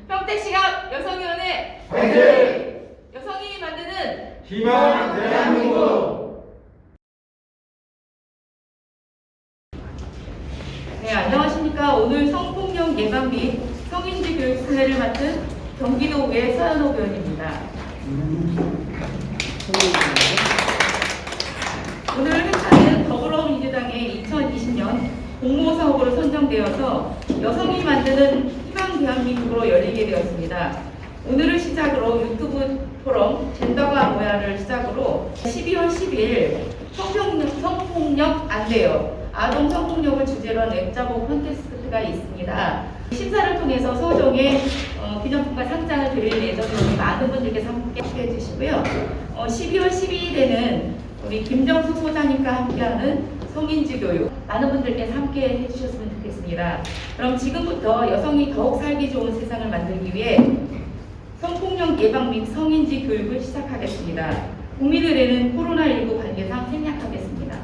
평택시가 여성위원회 화이팅! 여성이 만드는 희망 대한민국! 네, 안녕하십니까. 오늘 성폭력 예방 및 성인지 교육 사회를 맡은 경기도의 서현옥 의원입니다. 오늘 행사는 더불어민주당의 2020년 공모사업으로 선정되어서 여성이 만드는 희망 대한민국으로 열리게 되었습니다. 오늘을 시작으로 유튜브 포럼 젠더가 뭐야를 시작으로 12월 10일 성폭력 안 돼요. 아동 성폭력을 주제로 한 웹자보 콘테스트가 있습니다. 심사를 통해서 소정의 기념품과 상장을 드릴 예정이니 많은 분들께서 함께 해주시고요. 12월 12일에는 우리 김정숙 소장님과 함께하는 성인지 교육 많은 분들께서 함께 해주셨으면 좋겠습니다. 그럼 지금부터 여성이 더욱 살기 좋은 세상을 만들기 위해 성폭력 예방 및 성인지 교육을 시작하겠습니다. 국민의례는 코로나19 관계상 생략하겠습니다.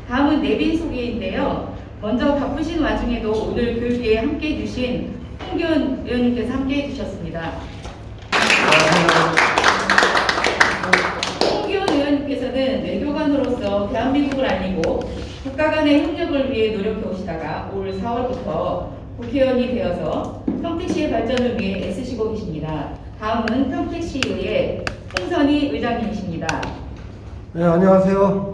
다음은 내빈 소개인데요. 먼저 바쁘신 와중에도 오늘 교육에 함께해 주신 홍기현 의원님께서 함께해 주셨습니다. 홍기현 의원님께서는 외교관으로서 대한민국을 알리고 국가 간의 협력을 위해 노력해 오시다가 올 4월부터 국회의원이 되어서 평택시의 발전을 위해 애쓰시고 계십니다. 다음은 평택시의회 홍선희 의장님이십니다. 네, 안녕하세요.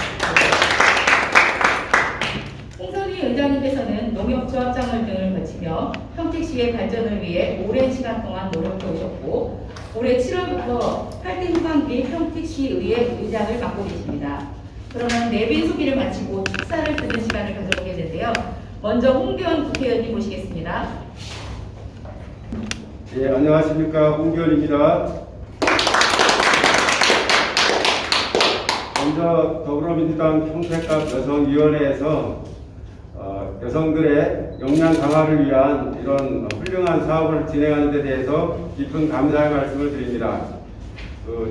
홍선희 의장님께서는 농협조합장을 등을 거치며 평택시의 발전을 위해 오랜 시간 동안 노력해 오셨고 올해 7월부터 8대 후반기 평택시의회 의장을 맡고 계십니다. 그러면 내빈 소개를 마치고 축사를 듣는 시간을 가져보게 되는데요. 먼저 홍기현 국회의원님 모시겠습니다. 예, 안녕하십니까. 홍기현입니다. 먼저 더불어민주당 평택갑 여성위원회에서 여성들의 역량 강화를 위한 이런 훌륭한 사업을 진행하는 데 대해서 깊은 감사의 말씀을 드립니다.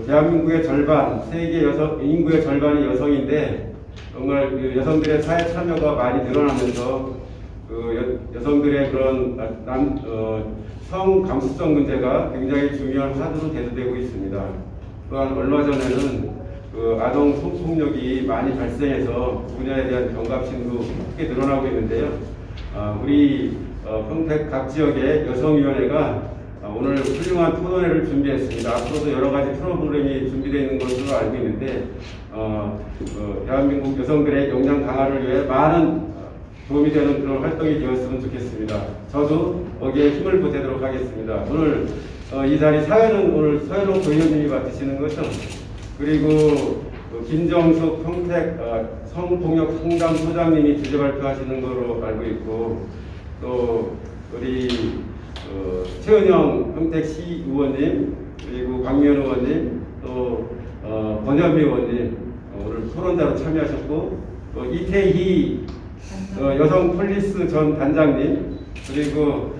대한민국의 절반, 세계 인구의 절반이 여성인데 정말 여성들의 사회 참여가 많이 늘어나면서 여성들의 그런 성 감수성 문제가 굉장히 중요한 화두로 대두되고 있습니다. 또한 얼마 전에는 아동 성폭력이 많이 발생해서 그 분야에 대한 경각심도 크게 늘어나고 있는데요. 우리 평택 각 지역의 여성위원회가 오늘 훌륭한 토론회를 준비했습니다. 앞으로도 여러 가지 프로그램이 준비되어 있는 것으로 알고 있는데 대한민국 여성들의 역량 강화를 위해 많은 도움이 되는 그런 활동이 되었으면 좋겠습니다. 저도 거기에 힘을 보태도록 하겠습니다. 오늘 이 자리 사회는 오늘 서현옥 의원님이 맡으시는 거죠. 그리고 김정숙 평택 성폭력 상담 소장님이 주제 발표하시는 것으로 알고 있고 또 우리 최은영 평택시 의원님 그리고 강면 의원님 또 권현미 의원님 오늘 토론자로 참여하셨고 또 이태희 여성 폴리스 전 단장님 그리고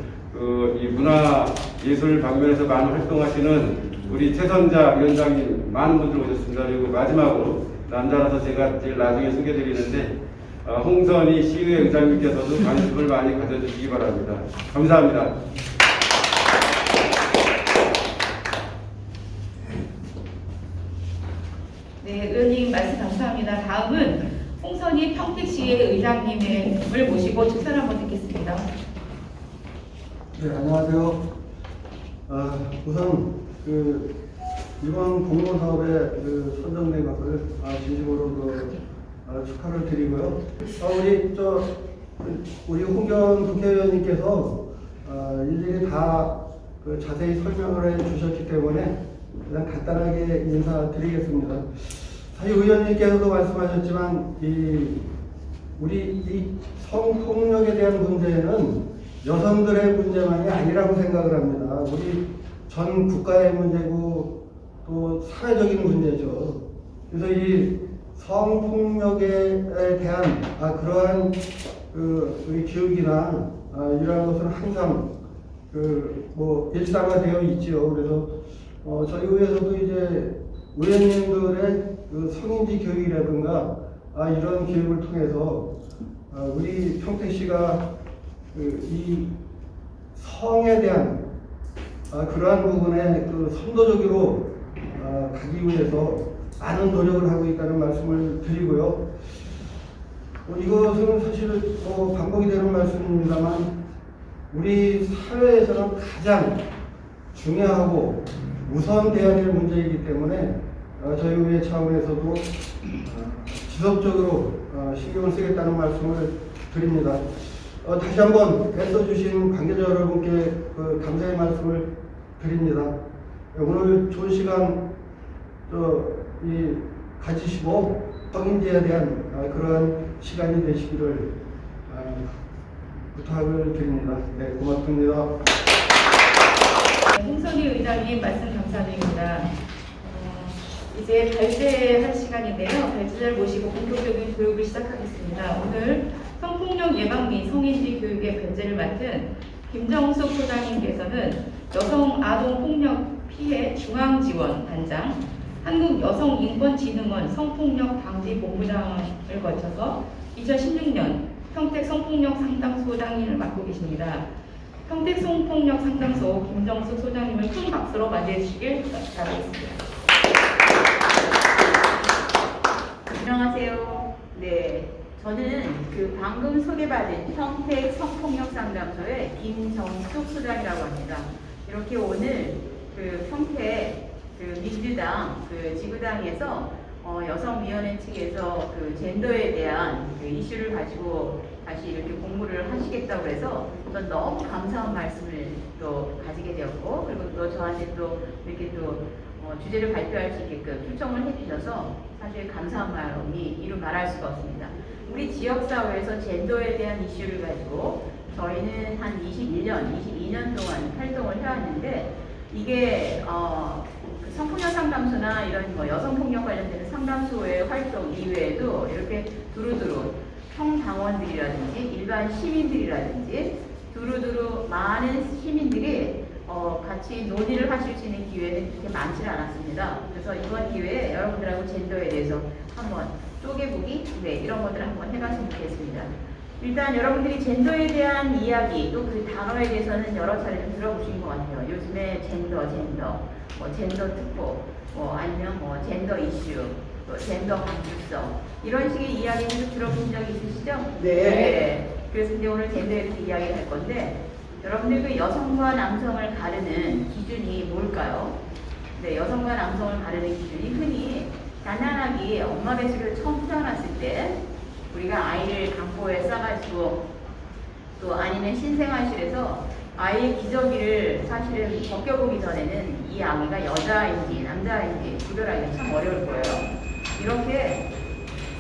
이 문화예술 방면에서 많은 활동하시는 우리 최선자 위원장님 많은 분들 오셨습니다. 그리고 마지막으로 남자라서 제가 제일 나중에 소개드리는데 홍선희 시의회 의장님께서도 관심을 많이 가져주시기 바랍니다. 감사합니다. 네, 의원님 말씀 감사합니다. 다음은 홍선희 평택시의 의장님을 모시고 축사를 한번 듣겠습니다. 네, 안녕하세요. 우선 이번 공모사업에 선정된 것을 진심으로 축하를 드리고요. 우리 홍기현 국회의원님께서 일일이 다 자세히 설명을 해주셨기 때문에 그냥 간단하게 인사드리겠습니다. 사실 의원님께서도 말씀하셨지만 이 성폭력에 대한 문제는 여성들의 문제만이 아니라고 생각을 합니다. 우리 전 국가의 문제고 또 사회적인 문제죠. 그래서 이 성폭력에 대한 그러한 우리 교육이나 이러한 것은 항상 일상화되어 있지요. 그래서 저희 의회에서도 이제 의원님들의 성인지 교육이라든가 이런 교육을 통해서 우리 평택시가 이 성에 대한 그러한 부분에 그 선도적으로 가기 위해서 많은 노력을 하고 있다는 말씀을 드리고요. 이것은 사실 반복이 되는 말씀입니다만 우리 사회에서는 가장 중요하고 우선돼야 될 문제이기 때문에 저희 의회 차원에서도 지속적으로 신경을 쓰겠다는 말씀을 드립니다. 다시 한번 애써주신 관계자 여러분께 그 감사의 말씀을 드립니다. 오늘 좋은 시간 가지시고 성인지에 대한 그러한 시간이 되시기를 부탁을 드립니다. 네, 고맙습니다. 홍선희 의장님 말씀 감사드립니다. 이제 발제할 시간인데요. 발제자를 모시고 본격적인 교육을 시작하겠습니다. 오늘 성폭력 예방 및 성인지 교육의 발제를 맡은 김정숙 소장님께서는 여성 아동 폭력 피해 중앙지원 단장, 한국여성인권진흥원 성폭력 방지 본부장을 거쳐서 2016년 평택 성폭력 상담소장님을 맡고 계십니다. 평택 성폭력 상담소 김정숙 소장님을 큰 박수로 맞이해 주시길 바라겠습니다. 안녕하세요. 네, 저는 방금 소개받은 평택 성폭력 상담소의 김정숙 소장이라고 합니다. 이렇게 오늘 평택 민주당 지구당에서 여성위원회 측에서 젠더에 대한 이슈를 가지고 다시 이렇게 공부를 하시겠다고 해서 전 너무 감사한 말씀을 또 가지게 되었고, 그리고 또 저한테 또 이렇게 또 주제를 발표할 수 있게끔 초청을 해주셔서 사실 감사한 마음이 이루 말할 수가 없습니다. 우리 지역사회에서 젠더에 대한 이슈를 가지고 저희는 한 22년 동안 활동을 해왔는데, 이게 성폭력 상담소나 이런 여성폭력 관련된 상담소의 활동 이외에도 이렇게 두루두루 평당원들이라든지 일반 시민들이라든지 두루두루 많은 시민들이 같이 논의를 하실 수 있는 기회는 그렇게 많지는 않았습니다. 그래서 이번 기회에 여러분들하고 젠더에 대해서 한번 쪼개보기 이런 것들을 한번 해봤으면 좋겠습니다. 일단 여러분들이 젠더에 대한 이야기 또 그 단어에 대해서는 여러 차례 좀 들어보신 것 같아요. 요즘에 젠더 특보, 아니면 젠더 이슈, 또 젠더 감수성 이런 식의 이야기를 들어본 적 있으시죠? 네. 그래서 이제 오늘 젠더에 대해서 이야기를 할 건데, 여러분들 여성과 남성을 가르는 기준이 뭘까요? 네, 여성과 남성을 가르는 기준이 흔히 가난하게 엄마 뱃속에 처음 태어났을 때 우리가 아이를 강보에 싸가지고 또 아니면 신생아실에서 아이의 기저귀를 사실은 벗겨보기 전에는 이 아기가 여자인지 남자인지 구별하기가 참 어려울 거예요. 이렇게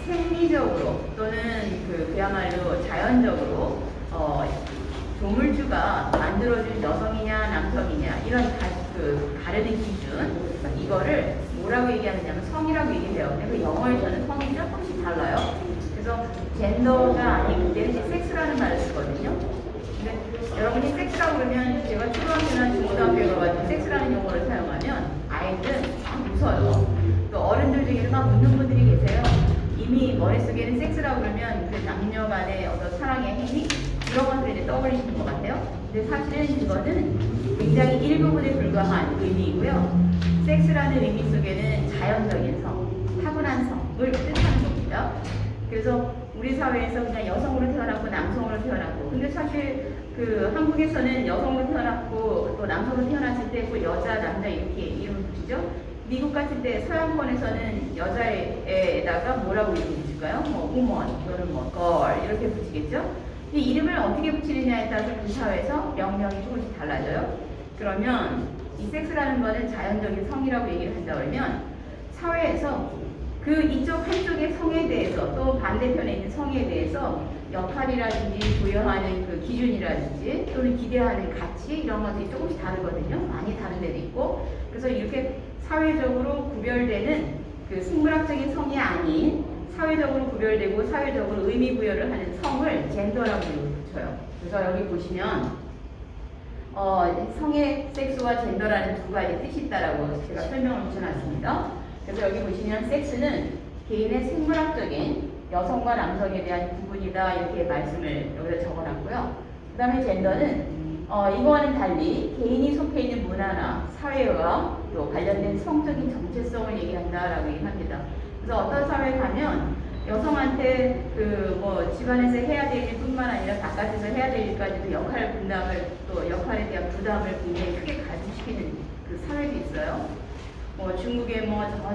생리적으로 또는 그야말로 자연적으로 조물주가 만들어준 여성이냐 남성이냐 이런 가르는 기준, 이거를 뭐라고 얘기하느냐면 성이라고 얘기해요. 근데 영어에서는 성이 조금씩 달라요. 그래서 젠더가 아니고 그때는 섹스라는 말을 쓰거든요. 근데 여러분이 섹스라고 그러면 제가 초등학교나 중고등학교에 가가지고 섹스라는 용어를 사용하면 아이들은 막 웃어요. 또 어른들 중에는 막 웃는 분들이 계세요. 이미 머릿속에는 섹스라고 그러면 남녀 간의 어떤 사랑의 행위 이런 것들을 이제 떠올리시는 것 같아요. 근데 사실은 그거는 굉장히 일부분에 불과한 의미이고요. 섹스라는 의미 속에는 자연적인 성, 타고난 성을 뜻하는 겁니다. 그래서 우리 사회에서 그냥 여성으로 태어났고 남성으로 태어났고, 근데 사실 한국에서는 여성으로 태어났고 또 남성으로 태어났을 때 그 여자, 남자 이렇게 이름을 붙이죠. 미국 같은 때 서양권에서는 여자애에다가 뭐라고 이름 붙일까요? 우먼 또는 걸 이렇게 붙이겠죠. 근데 이름을 어떻게 붙이느냐에 따라서 그 사회에서 명명이 조금씩 달라져요. 그러면 이 섹스라는 거는 자연적인 성이라고 얘기를 한다 그러면 사회에서 이쪽 한쪽의 성에 대해서 또 반대편에 있는 성에 대해서 역할이라든지 부여하는 기준이라든지 또는 기대하는 가치 이런 것들이 조금씩 다르거든요. 많이 다른 데도 있고. 그래서 이렇게 사회적으로 구별되는 생물학적인 성이 아닌 사회적으로 구별되고 사회적으로 의미 부여를 하는 성을 젠더라고 붙여요. 그래서 여기 보시면 성의 섹스와 젠더라는 두 가지 뜻이 있다라고 제가 설명을 붙여놨습니다. 그래서 여기 보시면 섹스는 개인의 생물학적인 여성과 남성에 대한 구분이다 이렇게 말씀을 여기다 적어놨고요. 그 다음에 젠더는 이거와는 달리 개인이 속해 있는 문화나 사회와 또 관련된 성적인 정체성을 얘기한다라고 얘기합니다. 그래서 어떤 사회에 가면 여성한테 집안에서 해야 될 일뿐만 아니라 바깥에서 해야 될 일까지도 역할 분담을 또 역할에 대한 부담을 굉장히 크게 가중시키는 그 사회도 있어요. 중국의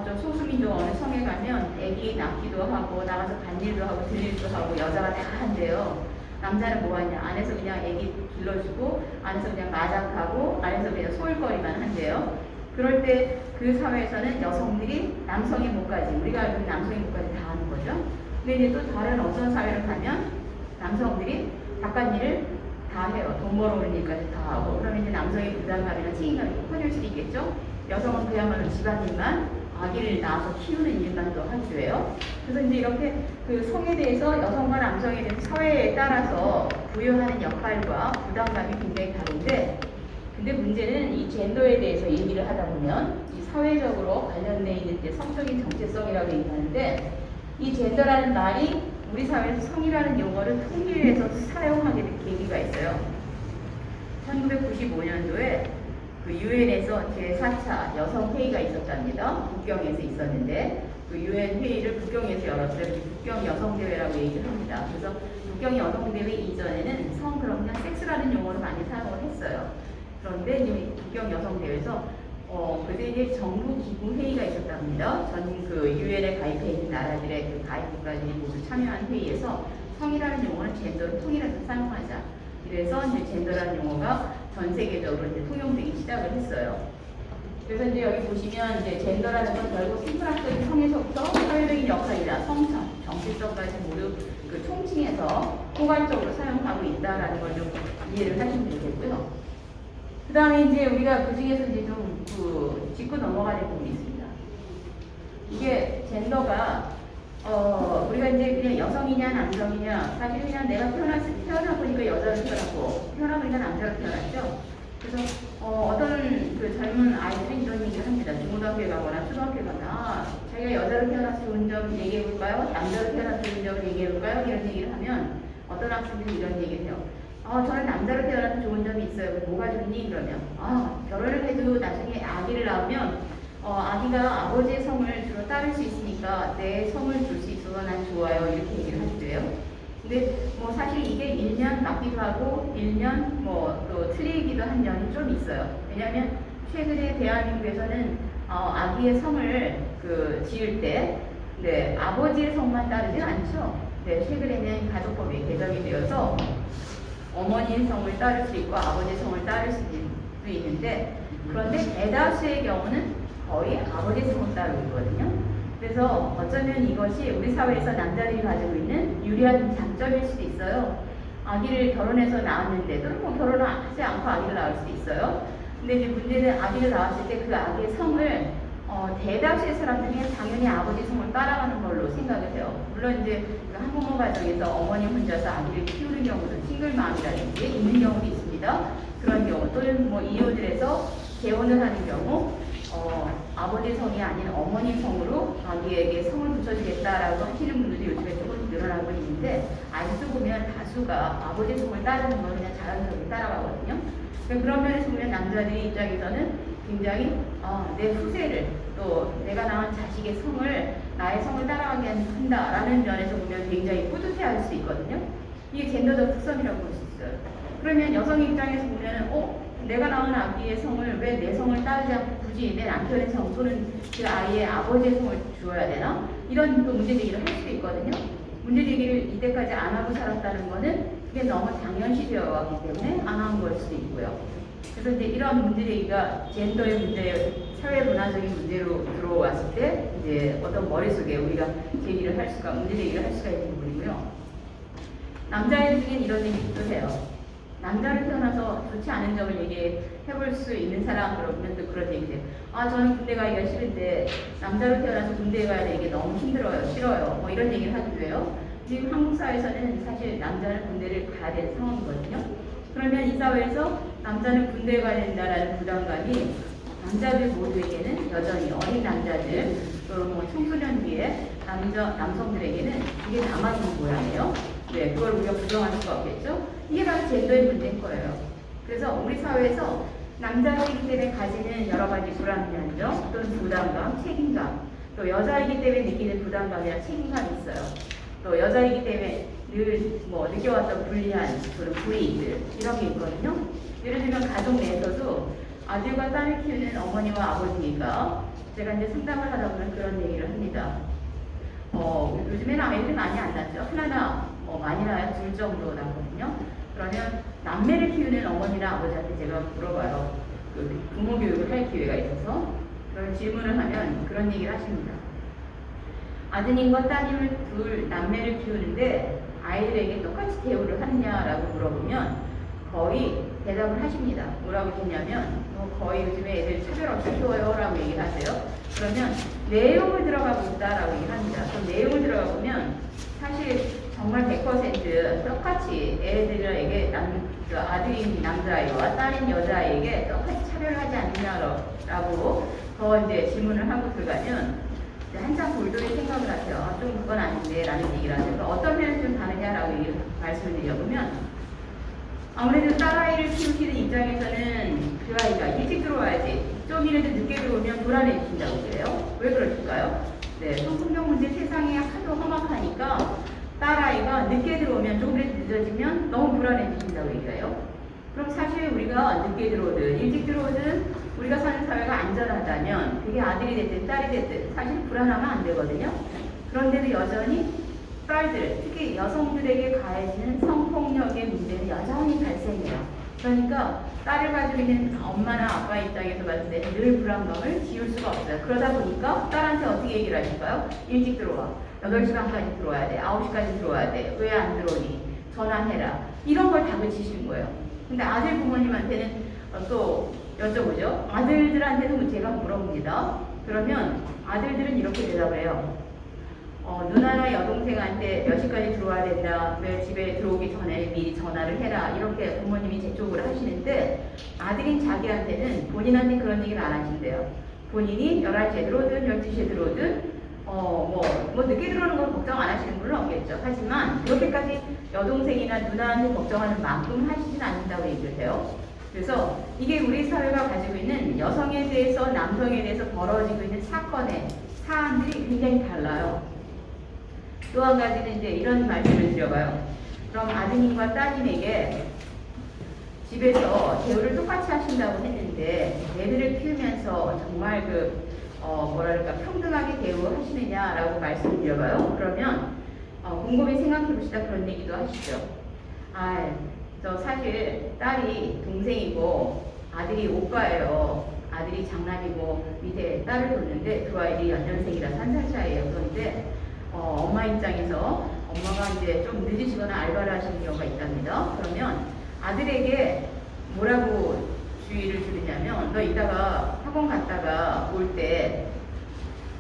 저 소수민족 어느 성에 가면 애기 낳기도 하고 나가서 반일도 하고 들일도 하고 여자가 다 한대요. 남자는 뭐 하냐? 안에서 그냥 애기 길러주고 안에서 그냥 마작하고 안에서 그냥 소일거리만 한대요. 그럴 때 그 사회에서는 여성들이 남성의 몫까지 우리가 알고 있는 남성의 몫까지 다 하는 거죠. 근데 이제 또 다른 어떤 사회를 가면 남성들이 바깥 일을 다 해요. 돈 벌어오는 일까지 다 하고 그러면 이제 남성의 부담감이나 책임감이 커질 수도 있겠죠. 여성은 그야말로 집안일만 아기를 낳아서 키우는 일만 또 하주예요. 그래서 이제 이렇게 그 성에 대해서 여성과 남성에 대한 사회에 따라서 부여하는 역할과 부담감이 굉장히 다른데 근데 문제는 이 젠더에 대해서 얘기를 하다 보면 이 사회적으로 관련돼 있는 게 성적인 정체성이라고 얘기하는데 이 젠더라는 말이 우리 사회에서 성이라는 용어를 통일해서 사용하게 된 계기가 있어요. 1995년도에 그 유엔에서 제4차 여성회의가 있었답니다. 북경에서 있었는데 그 유엔 회의를 북경에서 열었어요. 북경 여성대회라고 얘기를 합니다. 그래서 북경 여성대회 이전에는 성 그럼 그냥 섹스라는 용어를 많이 사용을 했어요. 그런데 이제 북경 여성대회에서 그때 이제 정부 기구 회의가 있었답니다. 전 그 유엔에 가입해 있는 나라들의 그 가입 국가들이 모두 참여한 회의에서 성이라는 용어는 젠더를 통일해서 사용하자. 그래서 이제 젠더라는 용어가 전 세계적으로 이제 통용되기 시작을 했어요. 그래서 이제 여기 보시면 이제 젠더라는 건 결국 생물학적인 성에서부터 사회적인 역할이나 성적, 정체성까지 모두 그 총칭해서 포괄적으로 사용하고 있다라는 걸 좀 이해를 하시면 되겠고요. 그 다음에 이제 우리가 그 중에서 이제 좀 짚고 넘어가야 될 부분이 있습니다. 이게 젠더가 우리가 이제 그냥 여성이냐 남성이냐 사실 그냥 내가 태어나보니까 여자로 태어났고 태어나보니까 남자로 태어났죠. 그래서 어떤 그 젊은 아이들은 이런 얘기를 합니다. 중고등학교에 가거나 초등학교에 가거나 자기가 여자로 태어나서 좋은 점 얘기해볼까요? 남자로 태어나서 좋은 점을 얘기해볼까요? 이런 얘기를 하면 어떤 학생들이 이런 얘기를 해요. 저는 남자로 태어나서 좋은 점이 있어요. 뭐가 좋니? 그러면 결혼을 해도 나중에 아기를 낳으면 아기가 아버지의 성을 주로 따를 수 있으니까 내 성을 줄 수 있어서 난 좋아요. 이렇게 얘기를 하시대요. 근데 사실 이게 일면 맞기도 하고 일면 또 틀리기도 한 면이 좀 있어요. 왜냐하면 최근에 대한민국에서는 아기의 성을 지을 때 아버지의 성만 따르지 않죠. 최근에는 가족법이 개정이 되어서 어머니의 성을 따를 수 있고 아버지의 성을 따를 수도 있는데 그런데 대다수의 경우는 거의 아버지의 성을 따르고 있거든요. 그래서 어쩌면 이것이 우리 사회에서 남자들이 가지고 있는 유리한 장점일 수도 있어요. 아기를 결혼해서 낳았는데도 결혼을 하지 않고 아기를 낳을 수도 있어요. 근데 이제 문제는 아기를 낳았을 때 그 아기의 성을 대다수의 사람들이 당연히 아버지 성을 따라가는 걸로 생각을 해요. 물론 이제 그 한부모 가정에서 어머니 혼자서 아기를 키우는 경우도 싱글맘이라든지 있는 경우도 있습니다. 그런 경우 또는 이혼을 재혼을 하는 경우 아버지 성이 아닌 어머니 성으로 아기에게 성을 붙여주겠다라고 하시는 분들도 요즘에 조금 늘어나고 있는데 아직도 보면 다수가 아버지 성을 따르는 걸 그냥 자연스럽게 따라가거든요. 그런 면에서 보면 남자들의 입장에서는 굉장히 내 후세를 또 내가 낳은 자식의 성을 나의 성을 따라가게 한다라는 면에서 보면 굉장히 뿌듯해할 수 있거든요. 이게 젠더적 특성이라고 볼 수 있어요. 그러면 여성 입장에서 보면 내가 낳은 아기의 성을 왜 내 성을 따르지 않고 굳이 내 남편의 성 또는 그 아이의 아버지의 성을 주어야 되나? 이런 또 문제제기를 할 수도 있거든요. 문제제기를 이때까지 안 하고 살았다는 거는 그게 너무 당연시 되어 왔기 때문에 안 한 걸 수도 있고요. 그래서 이제 이런 문제제기가 젠더의 문제, 사회 문화적인 문제로 들어왔을 때 이제 어떤 머릿속에 우리가 문제제기를 할 수가 있는 부분이고요. 남자애 중엔 이런 얘기도 해요. 남자를 태어나서 좋지 않은 점을 얘기해볼 수 있는 사람 그러면 또 그런 얘기를 해요. 저는 군대 가기가 싫은데 남자로 태어나서 군대에 가야 되는 게 너무 힘들어요. 싫어요. 이런 얘기를 하기도 해요. 지금 한국 사회에서는 사실 남자는 군대를 가야 되는 상황이거든요. 그러면 이 사회에서 남자는 군대에 가야 된다라는 부담감이 남자들 모두에게는 여전히 어린 남자들 또는 청소년기의 남성들에게는 이게 남아있는 모양이에요. 그걸 우리가 부정할 수가 없겠죠. 이게 바로 젠더의 문제인 거예요. 그래서 사회에서 남자이기 때문에 가지는 여러 가지 불안감정 또는 부담감, 책임감, 또 여자이기 때문에 느끼는 부담감이나 책임감이 있어요. 또 여자이기 때문에 늘 뭐 느껴왔던 불리한 그런 불이익들 이런 게 있거든요. 예를 들면 가족 내에서도 아들과 딸을 키우는 어머니와 아버지가 제가 이제 상담을 하다 보면 그런 얘기를 합니다. 요즘에는 아이들이 많이 안 낳죠. 하나나 많이 낳아야 둘 정도 낳거든요. 그러면 남매를 키우는 어머니나 아버지한테 제가 물어봐요. 그 부모 교육을 할 기회가 있어서 그런 질문을 하면 그런 얘기를 하십니다. 아드님과 따님을 둘 남매를 키우는데 아이들에게 똑같이 대우를 하느냐라고 물어보면 거의 대답을 하십니다. 뭐라고 했냐면 거의 요즘에 애들 차별 없이 키워요 라고 얘기를 하세요. 그러면 내용을 들어가 본다라고 얘기를 합니다. 그 내용을 들어가 보면 사실 정말 100% 똑같이 애들에게 아들인 남자아이와 딸인 여자아이에게 똑같이 차별을 하지 않느냐라고 더 이제 질문을 하고 들어가면 한참 골똘히 생각을 하세요. 좀 그건 아닌데 라는 얘기를 하세요. 어떤 면에서 좀 다르냐라고 말씀을 드려보면 아무래도 딸아이를 키우시는 입장에서는 그 아이가 일찍 들어와야지 좀이라도 늦게 들어오면 불안해지신다고 그래요. 왜 그러실까요? 네, 성폭력 문제 세상에 하도 험악하니까 딸아이가 늦게 들어오면 조금이라도 늦어지면 너무 불안해지신다고 얘기해요. 그럼 사실 우리가 늦게 들어오든 일찍 들어오든 우리가 사는 사회가 안전하다면 그게 아들이 됐든 딸이 됐든 사실 불안하면 안 되거든요. 그런데도 여전히 딸들, 특히 여성들에게 가해지는 성폭력의 문제는 여전히 발생해요. 그러니까 딸을 가지고 있는 엄마나 아빠 입장에서 봤을 때는 늘 불안감을 지울 수가 없어요. 그러다 보니까 딸한테 어떻게 얘기를 하실까요? 일찍 들어와. 8시간까지 들어와야 돼. 9시까지 들어와야 돼. 왜 안 들어오니? 전화해라. 이런 걸 다그치신 거예요. 근데 아들 부모님한테는 또 여쭤보죠. 아들들한테는 제가 물어봅니다. 그러면 아들들은 이렇게 대답을 해요. 누나나 여동생한테 몇 시까지 들어와야 된다. 왜 집에 들어오기 전에 미리 전화를 해라. 이렇게 부모님이 제 쪽으로 하시는데 아들인 자기한테는 본인한테 그런 얘기를 안 하신대요. 본인이 11시에 들어오든 12시에 들어오든 늦게 들어오는 걸 걱정 안 하시는 분은 없겠죠. 하지만 그렇게까지 여동생이나 누나한테 걱정하는 만큼 하시진 않는다고 얘기를 해요. 그래서 이게 우리 사회가 가지고 있는 여성에 대해서 남성에 대해서 벌어지고 있는 사건의 사안들이 굉장히 달라요. 또 한 가지는 이제 이런 말씀을 드려봐요. 그럼 아드님과 따님에게 집에서 대우를 똑같이 하신다고 했는데 애들을 키우면서 정말 평등하게 대우하시느냐라고 말씀을 드려봐요. 그러면 곰곰이 생각해 보시다 그런 얘기도 하시죠. 저 사실 딸이 동생이고 아들이 오빠예요. 아들이 장남이고 밑에 딸을 뒀는데 두 아이들이 연년생이라서 1살 차이예요. 그런데 엄마 입장에서 엄마가 이제 좀 늦으시거나 알바를 하시는 경우가 있답니다. 그러면 아들에게 뭐라고 주의를 주느냐면 너 이따가 학원 갔다가 올 때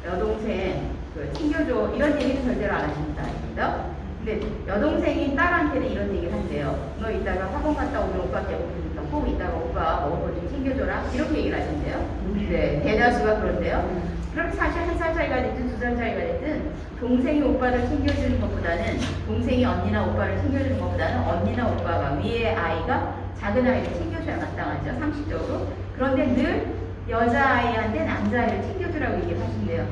여동생 챙겨줘 이런 얘기는 절대로 안 하십니다. 근데 여동생이 딸한테는 이런 얘기를 한대요. 너 이따가 학원 갔다 오면 오빠 배고프니까 꼭 이따가 오빠 먹을 거 좀 챙겨줘라 이렇게 얘기를 하신대요. 네, 대다수가 그런데요. 그럼 사실 1살 차이가 됐든 2살 차이가 됐든 동생이 오빠를 챙겨주는 것보다는 동생이 언니나 오빠를 챙겨주는 것보다는 언니나 오빠가 위에 아이가 작은 아이를 챙겨줘야 마땅하죠. 상식적으로. 그런데 늘 여자아이한테 남자아이를 챙겨주라고 얘기를 하신대요.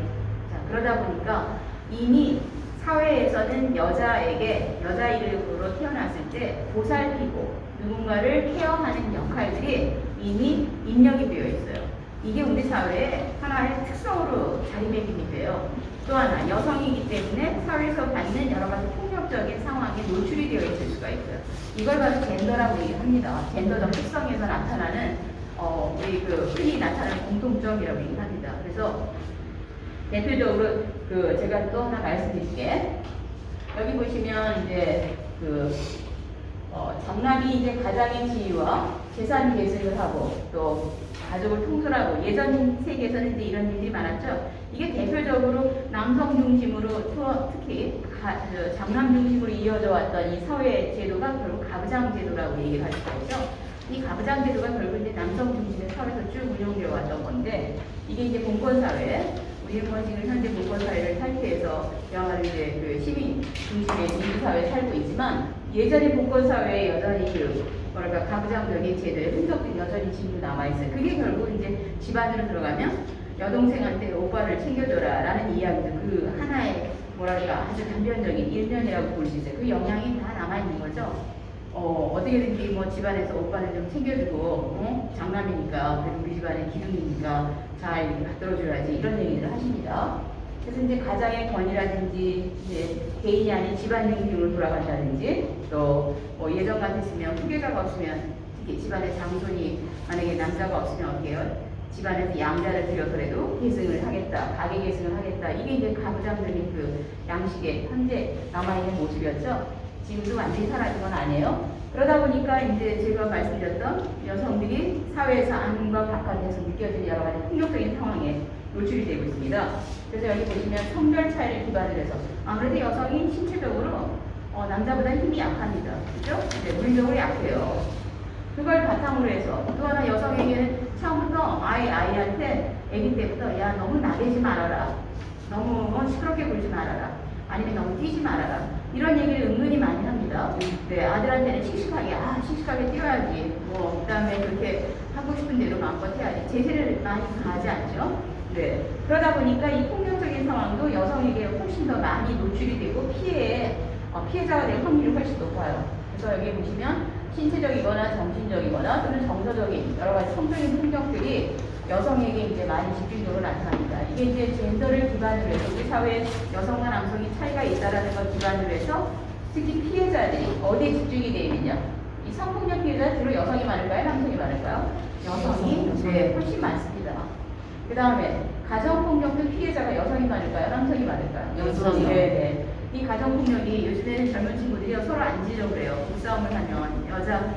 자, 그러다 보니까 이미 사회에서는 여자에게 여자이름으로 태어났을 때 보살피고 누군가를 케어하는 역할들이 이미 입력이 되어 있어요. 이게 우리 사회의 하나의 특성으로 자리매김이 돼요. 또 하나 여성이기 때문에 사회에서 받는 여러 가지 폭력적인 상황에 노출이 되어 있을 수가 있어요. 이걸 바로 젠더라고 얘기합니다. 젠더적 특성에서 나타나는 우리 흔히 나타나는 공통점이라고 얘기합니다. 그래서 대표적으로 제가 또 하나 말씀드릴게. 여기 보시면 이제 장남이 이제 가장의 지위와 재산 계승을 하고 또 가족을 통솔하고 예전 세계에서는 이제 이런 일이 많았죠. 이게 대표적으로 남성 중심으로 특히 장남 중심으로 이어져 왔던 이 사회 제도가 결국 가부장 제도라고 얘기를 할 수가 있죠. 이 가부장 제도가 결국 이제 남성 중심의 사회에서 쭉 운영되어 왔던 건데 이게 이제 봉건 사회. 우리는 지금 현재 봉건 사회를 탈피해서 여하를 이제 시민 중심의 민주 사회에 살고 있지만 예전의 봉건 사회에 여전히 뭐랄까 가부장적인 제도의 흔적들이 여전히 지금도 남아있어요. 그게 결국 이제 집안으로 들어가면 여동생한테 오빠를 챙겨줘라라는 이야기도 그 하나의 뭐랄까 아주 단편적인 일면이라고 볼 수 있어요. 그 영향이 다 남아있는 거죠. 어떻게든지 뭐 집안에서 오빠는 좀 챙겨주고, 장남이니까, 그리고 우리 집안의 기둥이니까 잘 이렇게 받들어줘야지, 이런 얘기를 하십니다. 그래서 이제 가장의 권위라든지, 이제 개인이 아닌 집안 능력으로 돌아간다든지, 또 뭐 예전 같았으면 후계자가 없으면, 특히 집안의 장손이 만약에 남자가 없으면 어떻게 해요? 집안에서 양자를 들여서라도 계승을 하겠다, 가계 계승을 하겠다. 이게 이제 가부장적인 그 양식의 현재 남아있는 모습이었죠. 지금도 완전히 사라진 건 아니에요. 그러다 보니까 이제 제가 말씀드렸던 여성들이 사회에서 안과 바깥에서 느껴지는 여러 가지 폭력적인 상황에 노출이 되고 있습니다. 그래서 여기 보시면 성별 차이를 기반으로 해서 아무래도 여성이 신체적으로 남자보다 힘이 약합니다. 그죠? 네, 물리적으로 약해요. 그걸 바탕으로 해서 또 하나 여성에게는 처음부터 아이한테 아기 때부터 야 너무 나대지 말아라. 너무 시끄럽게 굴지 말아라. 아니면 너무 뛰지 말아라. 이런 얘기를 은근히 많이 합니다. 네, 아들한테는 씩씩하게 뛰어야지. 그 다음에 그렇게 하고 싶은 대로 마음껏 해야지. 제재를 많이 가하지 않죠. 네. 그러다 보니까 이 폭력적인 상황도 여성에게 훨씬 더 많이 노출이 되고 피해자가 될 확률이 훨씬 높아요. 그래서 여기 보시면 신체적이거나 정신적이거나 또는 정서적인 여러 가지 성적인 폭력들이 여성에게 이제 많이 집중적으로 나타납니다. 이게 이제 젠더를 기반으로 해서 우리 사회에 여성과 남성이 차이가 있다라는 걸 기반으로 해서 특히 피해자들이 어디에 집중이 되어 있느냐. 이 성폭력 피해자 주로 여성이 많을까요? 남성이 많을까요? 여성이 네, 훨씬 많습니다. 그 다음에 가정폭력도 피해자가 여성이 많을까요? 남성이 많을까요? 여성이요. 네. 이 가정폭력이 요즘에는 젊은 친구들이 서로 안 지려고 그래요. 부싸움을 하면 여자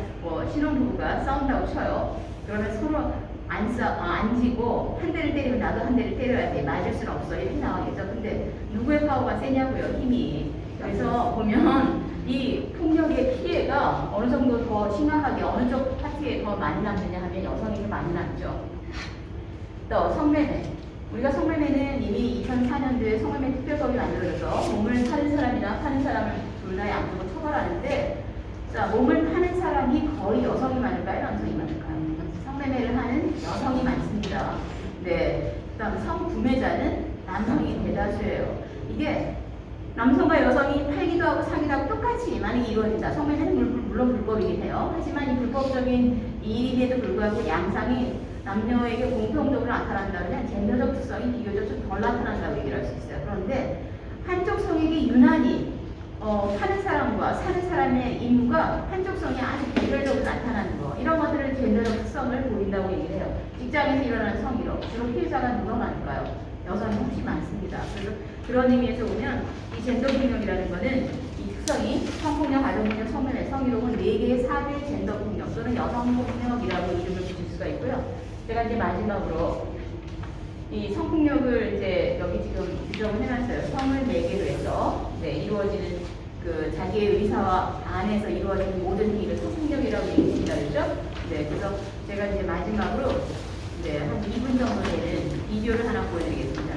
신혼부부가 싸운다고 쳐요. 그러면 서로 안 지고 한 대를 때리면 나도 한 대를 때려야 돼. 맞을 수는 없어. 이렇게 나오겠죠. 근데 누구의 파워가 세냐고요. 힘이. 그래서 보면 이 폭력의 피해가 어느 정도 더 심각하게 어느 쪽 파트에 더 많이 남느냐 하면 여성에게 많이 남죠. 또 성매매. 우리가 성매매는 이미 2004년도에 성매매 특별법이 만들어져서 몸을 사는 사람이나 파는 사람을 둘 다 양쪽으로 처벌하는데, 자, 몸을 파는 사람이 거의 여성이 많을까요? 남성이 많을까요? 성매매를 하는 여성이 많습니다. 네. 그다음 성구매자는 남성이 대다수예요. 이게 남성과 여성이 팔기도 하고 사기도 하고 똑같이 만약에 이루어진다. 성매매는 물론 불법이긴 해요. 하지만 이 불법적인 일임에도 불구하고 양상이 남녀에게 공통적으로 나타난다면 젠더적 특성이 비교적 좀 덜 나타난다고 얘기를 할 수 있어요. 그런데 한쪽 성에게 유난히 파는 사람과 사는 사람의 임무가 한쪽 성이 아주 개별적으로 나타나는 거, 이런 것들을 젠더적 특성을 보인다고 얘기를 해요. 직장에서 일어나는 성희롱, 주로 피해자가 누가 많을까요? 여성이 훨씬 많습니다. 그래서 그런 의미에서 보면 이 젠더 폭력이라는 거는 이 특성이 성폭력, 가정폭력, 성매매, 성희롱은 4개의 4대 젠더 폭력 또는 여성 폭력이라고 이름을 붙일 수가 있고요. 제가 이제 마지막으로 이 성폭력을 이제 여기 지금 규정을 해놨어요. 성을 4개로 해서 이루어지는 그 자기의 의사와 안에서 이루어지는 모든 행위를 성폭력이라고 얘기합니다. 그렇죠? 네, 그래서 제가 이제 마지막으로 한 2분 정도 되는 비디오를 하나 보여드리겠습니다.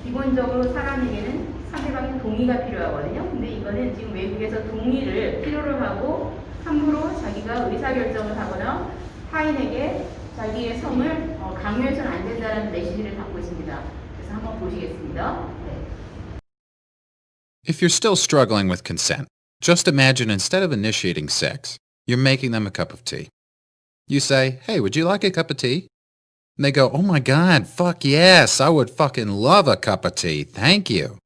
기본적으로 사람에게는 상대방의 동의가 필요하거든요. 근데 이거는 지금 외국에서 동의를 필요로 하고 함부로 자기가 의사결정을 하거나 타인에게 자기의 성을 강요해서는 안 된다는 메시지를 담고 있습니다. 그래서 한번 보시겠습니다. If you're still struggling with consent, just imagine instead of initiating sex, you're making them a cup of tea. You say, "Hey, would you like a cup of tea?" And they go, "Oh my God, fuck yes, I would fucking love a cup of tea, thank you."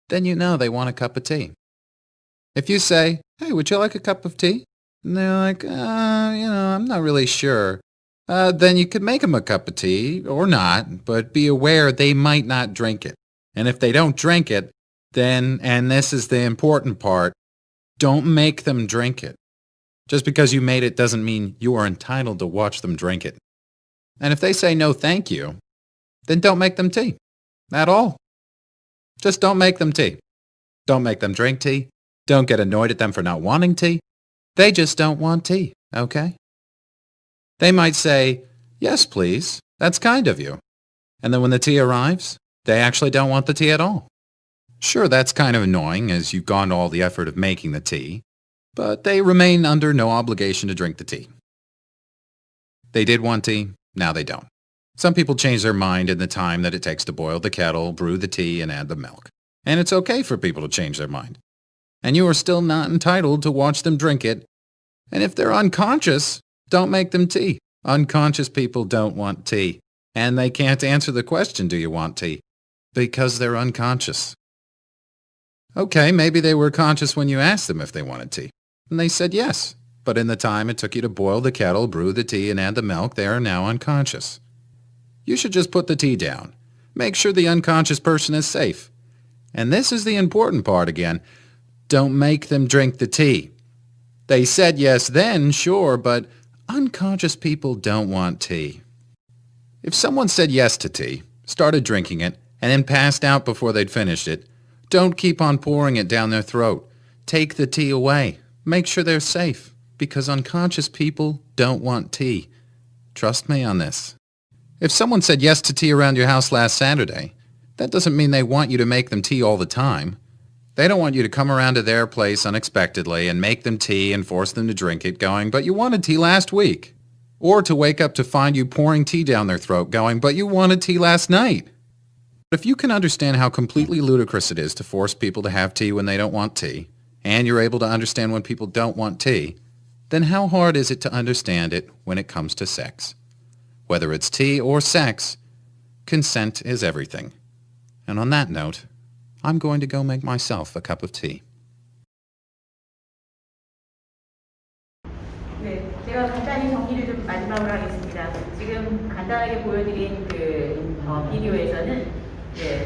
Then you know they want a cup of tea. If you say, "Hey, would you like a cup of tea?" And they're like, I'm not really sure. Then you could make them a cup of tea, or not, but be aware they might not drink it. And if they don't drink it, then, and this is the important part, don't make them drink it. Just because you made it doesn't mean you are entitled to watch them drink it. And if they say no thank you, then don't make them tea. At all. Just don't make them tea. Don't make them drink tea. Don't get annoyed at them for not wanting tea. They just don't want tea, okay? They might say, "Yes, please. That's kind of you." And then when the tea arrives, they actually don't want the tea at all. Sure, that's kind of annoying as you've gone to all the effort of making the tea. But they remain under no obligation to drink the tea. They did want tea, now they don't. Some people change their mind in the time that it takes to boil the kettle, brew the tea, and add the milk. And it's okay for people to change their mind. And you are still not entitled to watch them drink it. And if they're unconscious, don't make them tea. Unconscious people don't want tea. And they can't answer the question, do you want tea? Because they're unconscious. Okay, maybe they were conscious when you asked them if they wanted tea. And they said yes. But in the time it took you to boil the kettle, brew the tea, and add the milk, they are now unconscious. You should just put the tea down. Make sure the unconscious person is safe. And this is the important part again. Don't make them drink the tea. They said yes then, sure, but unconscious people don't want tea. If someone said yes to tea, started drinking it, and then passed out before they'd finished it, don't keep on pouring it down their throat. Take the tea away. Make sure they're safe, because unconscious people don't want tea. Trust me on this. If someone said yes to tea around your house last Saturday, that doesn't mean they want you to make them tea all the time. They don't want you to come around to their place unexpectedly and make them tea and force them to drink it going, but you wanted tea last week. Or to wake up to find you pouring tea down their throat going, but you wanted tea last night. But if you can understand how completely ludicrous it is to force people to have tea when they don't want tea, and you're able to understand when people don't want tea, then how hard is it to understand it when it comes to sex? Whether it's tea or sex, consent is everything. And on that note, I'm going to go make myself a cup of tea. 네, 제가 간단히 정리를 좀 마지막으로 하겠습니다. 지금 간단하게 보여드린 비디오에서는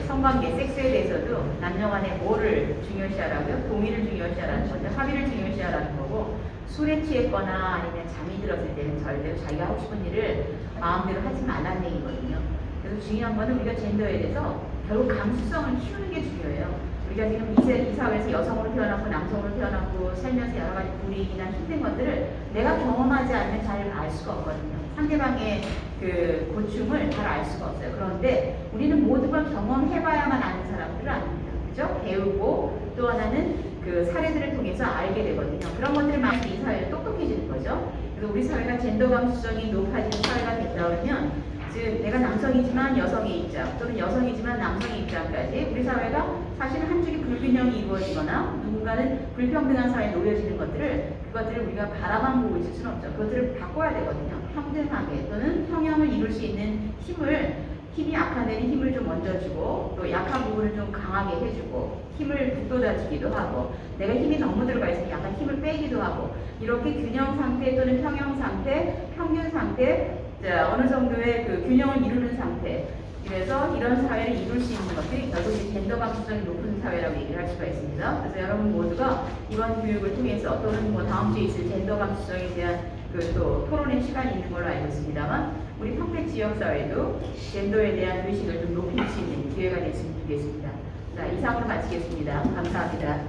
성관계, 섹스에 대해서도 남녀 간에 뭐를 중요시하라고요? 동의를 중요시하라는 거죠. 합의를 중요시하라는 거고, 술에 취했거나 아니면 잠이 들었을 때는 절대로 자기가 하고 싶은 일을 마음대로 하지 말라는 얘기거든요. 그래서 중요한 거는 우리가 젠더에 대해서 결국 감수성을 키우는 게 중요해요. 우리가 지금 이 사회에서 여성으로 태어났고 남성으로 태어났고 살면서 여러 가지 불이익이나 힘든 것들을 내가 경험하지 않으면 잘 알 수가 없거든요. 상대방의 그 고충을 잘 알 수가 없어요. 그런데 우리는 모든 걸 경험해봐야만 아는 사람들은 아닙니다. 그죠? 배우고 또 하나는 그 사례들을 통해서 알게 되거든요. 그런 것들을 많이 이 사회가 똑똑해지는 거죠. 그래서 우리 사회가 젠더 감수성이 높아지는 사회가 됐다 그러면 즉 내가 남성이지만 여성의 입장 또는 여성이지만 남성의 입장까지 우리 사회가 사실은 한쪽이 불균형이 이루어지거나 누군가는 불평등한 사회에 놓여지는 그것들을 우리가 바라만 보고 있을 수는 없죠. 그것들을 바꿔야 되거든요. 평등하게 또는 평형을 이룰 수 있는 힘이 약한 데는 힘을 좀 얹어주고 또 약한 부분을 좀 강하게 해주고 힘을 북돋아주기도 하고 내가 힘이 너무 들어가 있으면 약간 힘을 빼기도 하고 이렇게 균형 상태 또는 평형 상태, 평균 상태 어느 정도의 그 균형을 이루는 상태 그래서 이런 사회를 이룰 수 있는 것들이 결국 젠더 감수성이 높은 사회라고 얘기를 할 수가 있습니다. 그래서 여러분 모두가 이번 교육을 통해서 또는 뭐 다음 주에 있을 젠더 감수성에 대한 또 토론의 시간이 있는 걸로 알고 있습니다만 우리 평택 지역사회도 젠더에 대한 의식을 좀 높일 수 있는 기회가 됐으면 좋겠습니다. 자, 이상으로 마치겠습니다. 감사합니다.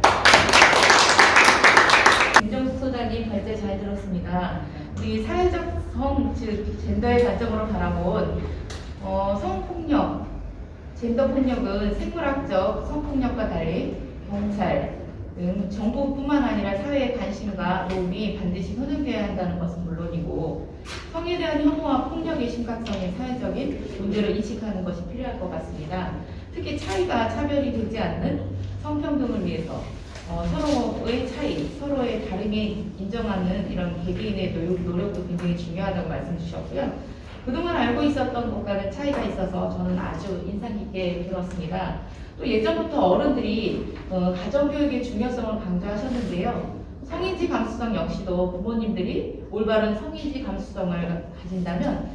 김정숙 소장님 발제 잘 들었습니다. 우리 사회적 즉 젠더의 관점으로 바라본 성폭력, 젠더 폭력은 생물학적 성폭력과 달리 경찰 등 정부뿐만 아니라 사회의 관심과 도움이 반드시 선행되어야 한다는 것은 물론이고 성에 대한 혐오와 폭력의 심각성의 사회적인 문제를 인식하는 것이 필요할 것 같습니다. 특히 차별이 되지 않는 성평등을 위해서 서로의 차이, 서로의 다름을 인정하는 이런 개개인의 노력도 굉장히 중요하다고 말씀 주셨고요. 그동안 알고 있었던 것과는 차이가 있어서 저는 아주 인상 깊게 들었습니다. 또 예전부터 어른들이 가정교육의 중요성을 강조하셨는데요. 성인지 감수성 역시도 부모님들이 올바른 성인지 감수성을 가진다면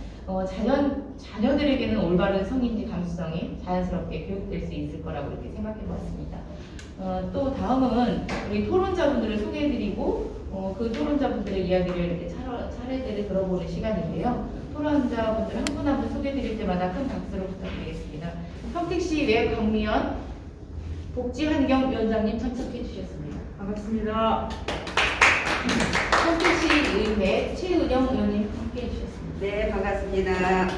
자녀들에게는 올바른 성인지 감수성이 자연스럽게 교육될 수 있을 거라고 이렇게 생각해 보았습니다. 또 다음은 우리 토론자분들을 소개해드리고 그 토론자분들의 이야기를 이렇게 차례대로 들어보는 시간인데요. 토론자분들 한 분 한 분 소개해드릴 때마다 큰 박수를 부탁드리겠습니다. 평택시 외 강미연 복지환경위원장님 참석해 주셨습니다. 반갑습니다. 평택시 의회 최은영 의원님 함께 해주셨습니다. 네, 반갑습니다.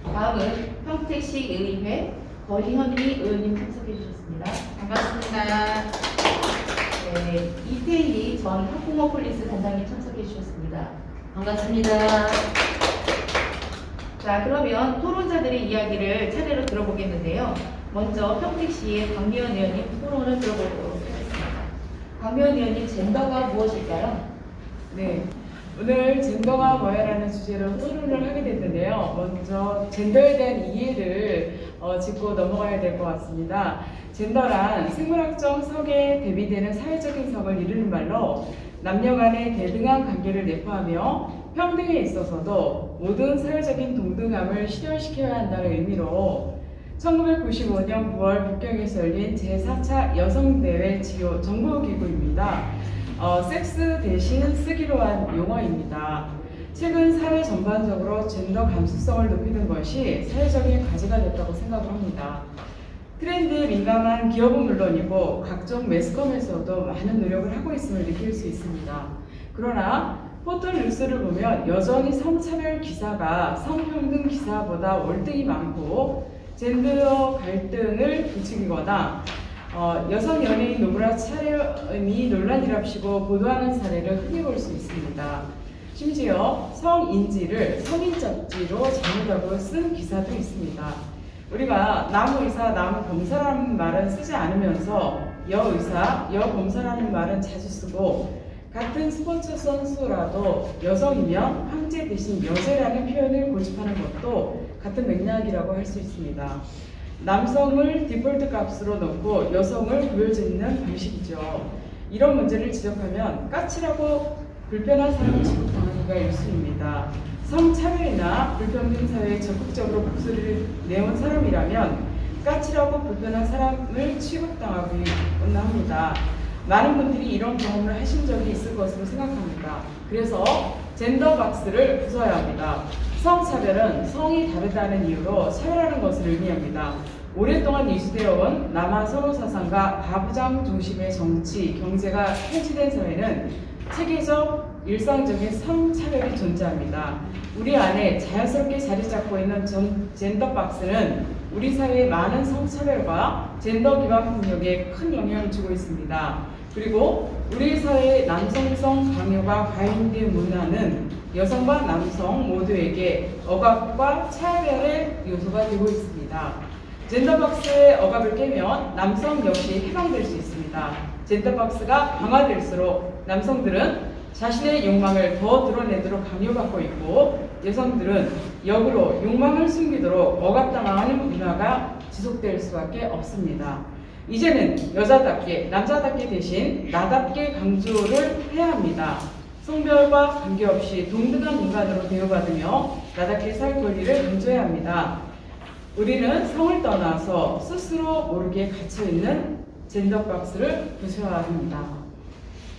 다음은 평택시 의회 거리현미 의원님 참석해 주셨습니다. 반갑습니다. 네, 네, 이태희 전 학부모 폴리스 단장님 참석해 주셨습니다. 반갑습니다. 자, 그러면 토론자들의 이야기를 차례로 들어보겠는데요. 먼저 평택시의 강미연 의원님 토론을 들어보도록 하겠습니다. 강미연 의원님, 젠더가 무엇일까요? 네, 오늘 젠더가 뭐야라는 주제로 토론을 하게 됐는데요. 먼저 젠더에 대한 이해를 짚고 넘어가야 될 것 같습니다. 젠더란 생물학적 성에 대비되는 사회적인 성을 이루는 말로 남녀 간의 대등한 관계를 내포하며 평등에 있어서도 모든 사회적인 동등함을 실현시켜야 한다는 의미로 1995년 9월 북경에서 열린 제4차 여성대회 지요 정보기구입니다. 섹스 대신 쓰기로 한 용어입니다. 최근 사회 전반적으로 젠더 감수성을 높이는 것이 사회적인 과제가 됐다고 생각을 합니다. 트렌드에 민감한 기업은 물론이고 각종 매스컴에서도 많은 노력을 하고 있음을 느낄 수 있습니다. 그러나 포털 뉴스를 보면 여전히 성차별 기사가 성평등 기사보다 월등히 많고 젠더 갈등을 부추기거나 여성 연예인 노브라 촬영이 논란이랍시고 보도하는 사례를 흔히 볼 수 있습니다. 심지어 성인지를 성인잡지로 잘못하고 쓴 기사도 있습니다. 우리가 남의사, 남검사라는 말은 쓰지 않으면서 여의사, 여검사라는 말은 자주 쓰고 같은 스포츠 선수라도 여성이면 황제 대신 여제라는 표현을 고집하는 것도 같은 맥락이라고 할 수 있습니다. 남성을 디폴트 값으로 놓고 여성을 부여짓는 방식이죠. 이런 문제를 지적하면 까칠하고 불편한 사람을 취급당하기가 일쑤입니다. 성차별이나 불평등 사회에 적극적으로 목소리를 내온 사람이라면 까칠하고 불편한 사람을 취급당하기나 합니다. 많은 분들이 이런 경험을 하신 적이 있을 것으로 생각합니다. 그래서 젠더 박스를 부숴야 합니다. 성차별은 성이 다르다는 이유로 차별하는 것을 의미합니다. 오랫동안 유지되어 온 남아 선호 사상과 가부장 중심의 정치, 경제가 폐지된 사회는 체계적, 일상적인 성차별이 존재합니다. 우리 안에 자연스럽게 자리 잡고 있는 젠더 박스는 우리 사회의 많은 성차별과 젠더 기반 폭력에 큰 영향을 주고 있습니다. 그리고 우리 사회의 남성성 강요가 과잉된 문화는 여성과 남성 모두에게 억압과 차별의 요소가 되고 있습니다. 젠더박스의 억압을 깨면 남성 역시 해방될 수 있습니다. 젠더박스가 강화될수록 남성들은 자신의 욕망을 더 드러내도록 강요받고 있고 여성들은 역으로 욕망을 숨기도록 억압당하는 문화가 지속될 수밖에 없습니다. 이제는 여자답게 남자답게 대신 나답게 강조를 해야 합니다. 성별과 관계없이 동등한 인간으로 대우받으며 나답게 살 권리를 강조해야 합니다. 우리는 성을 떠나서 스스로 모르게 갇혀있는 젠더박스를 부숴야 합니다.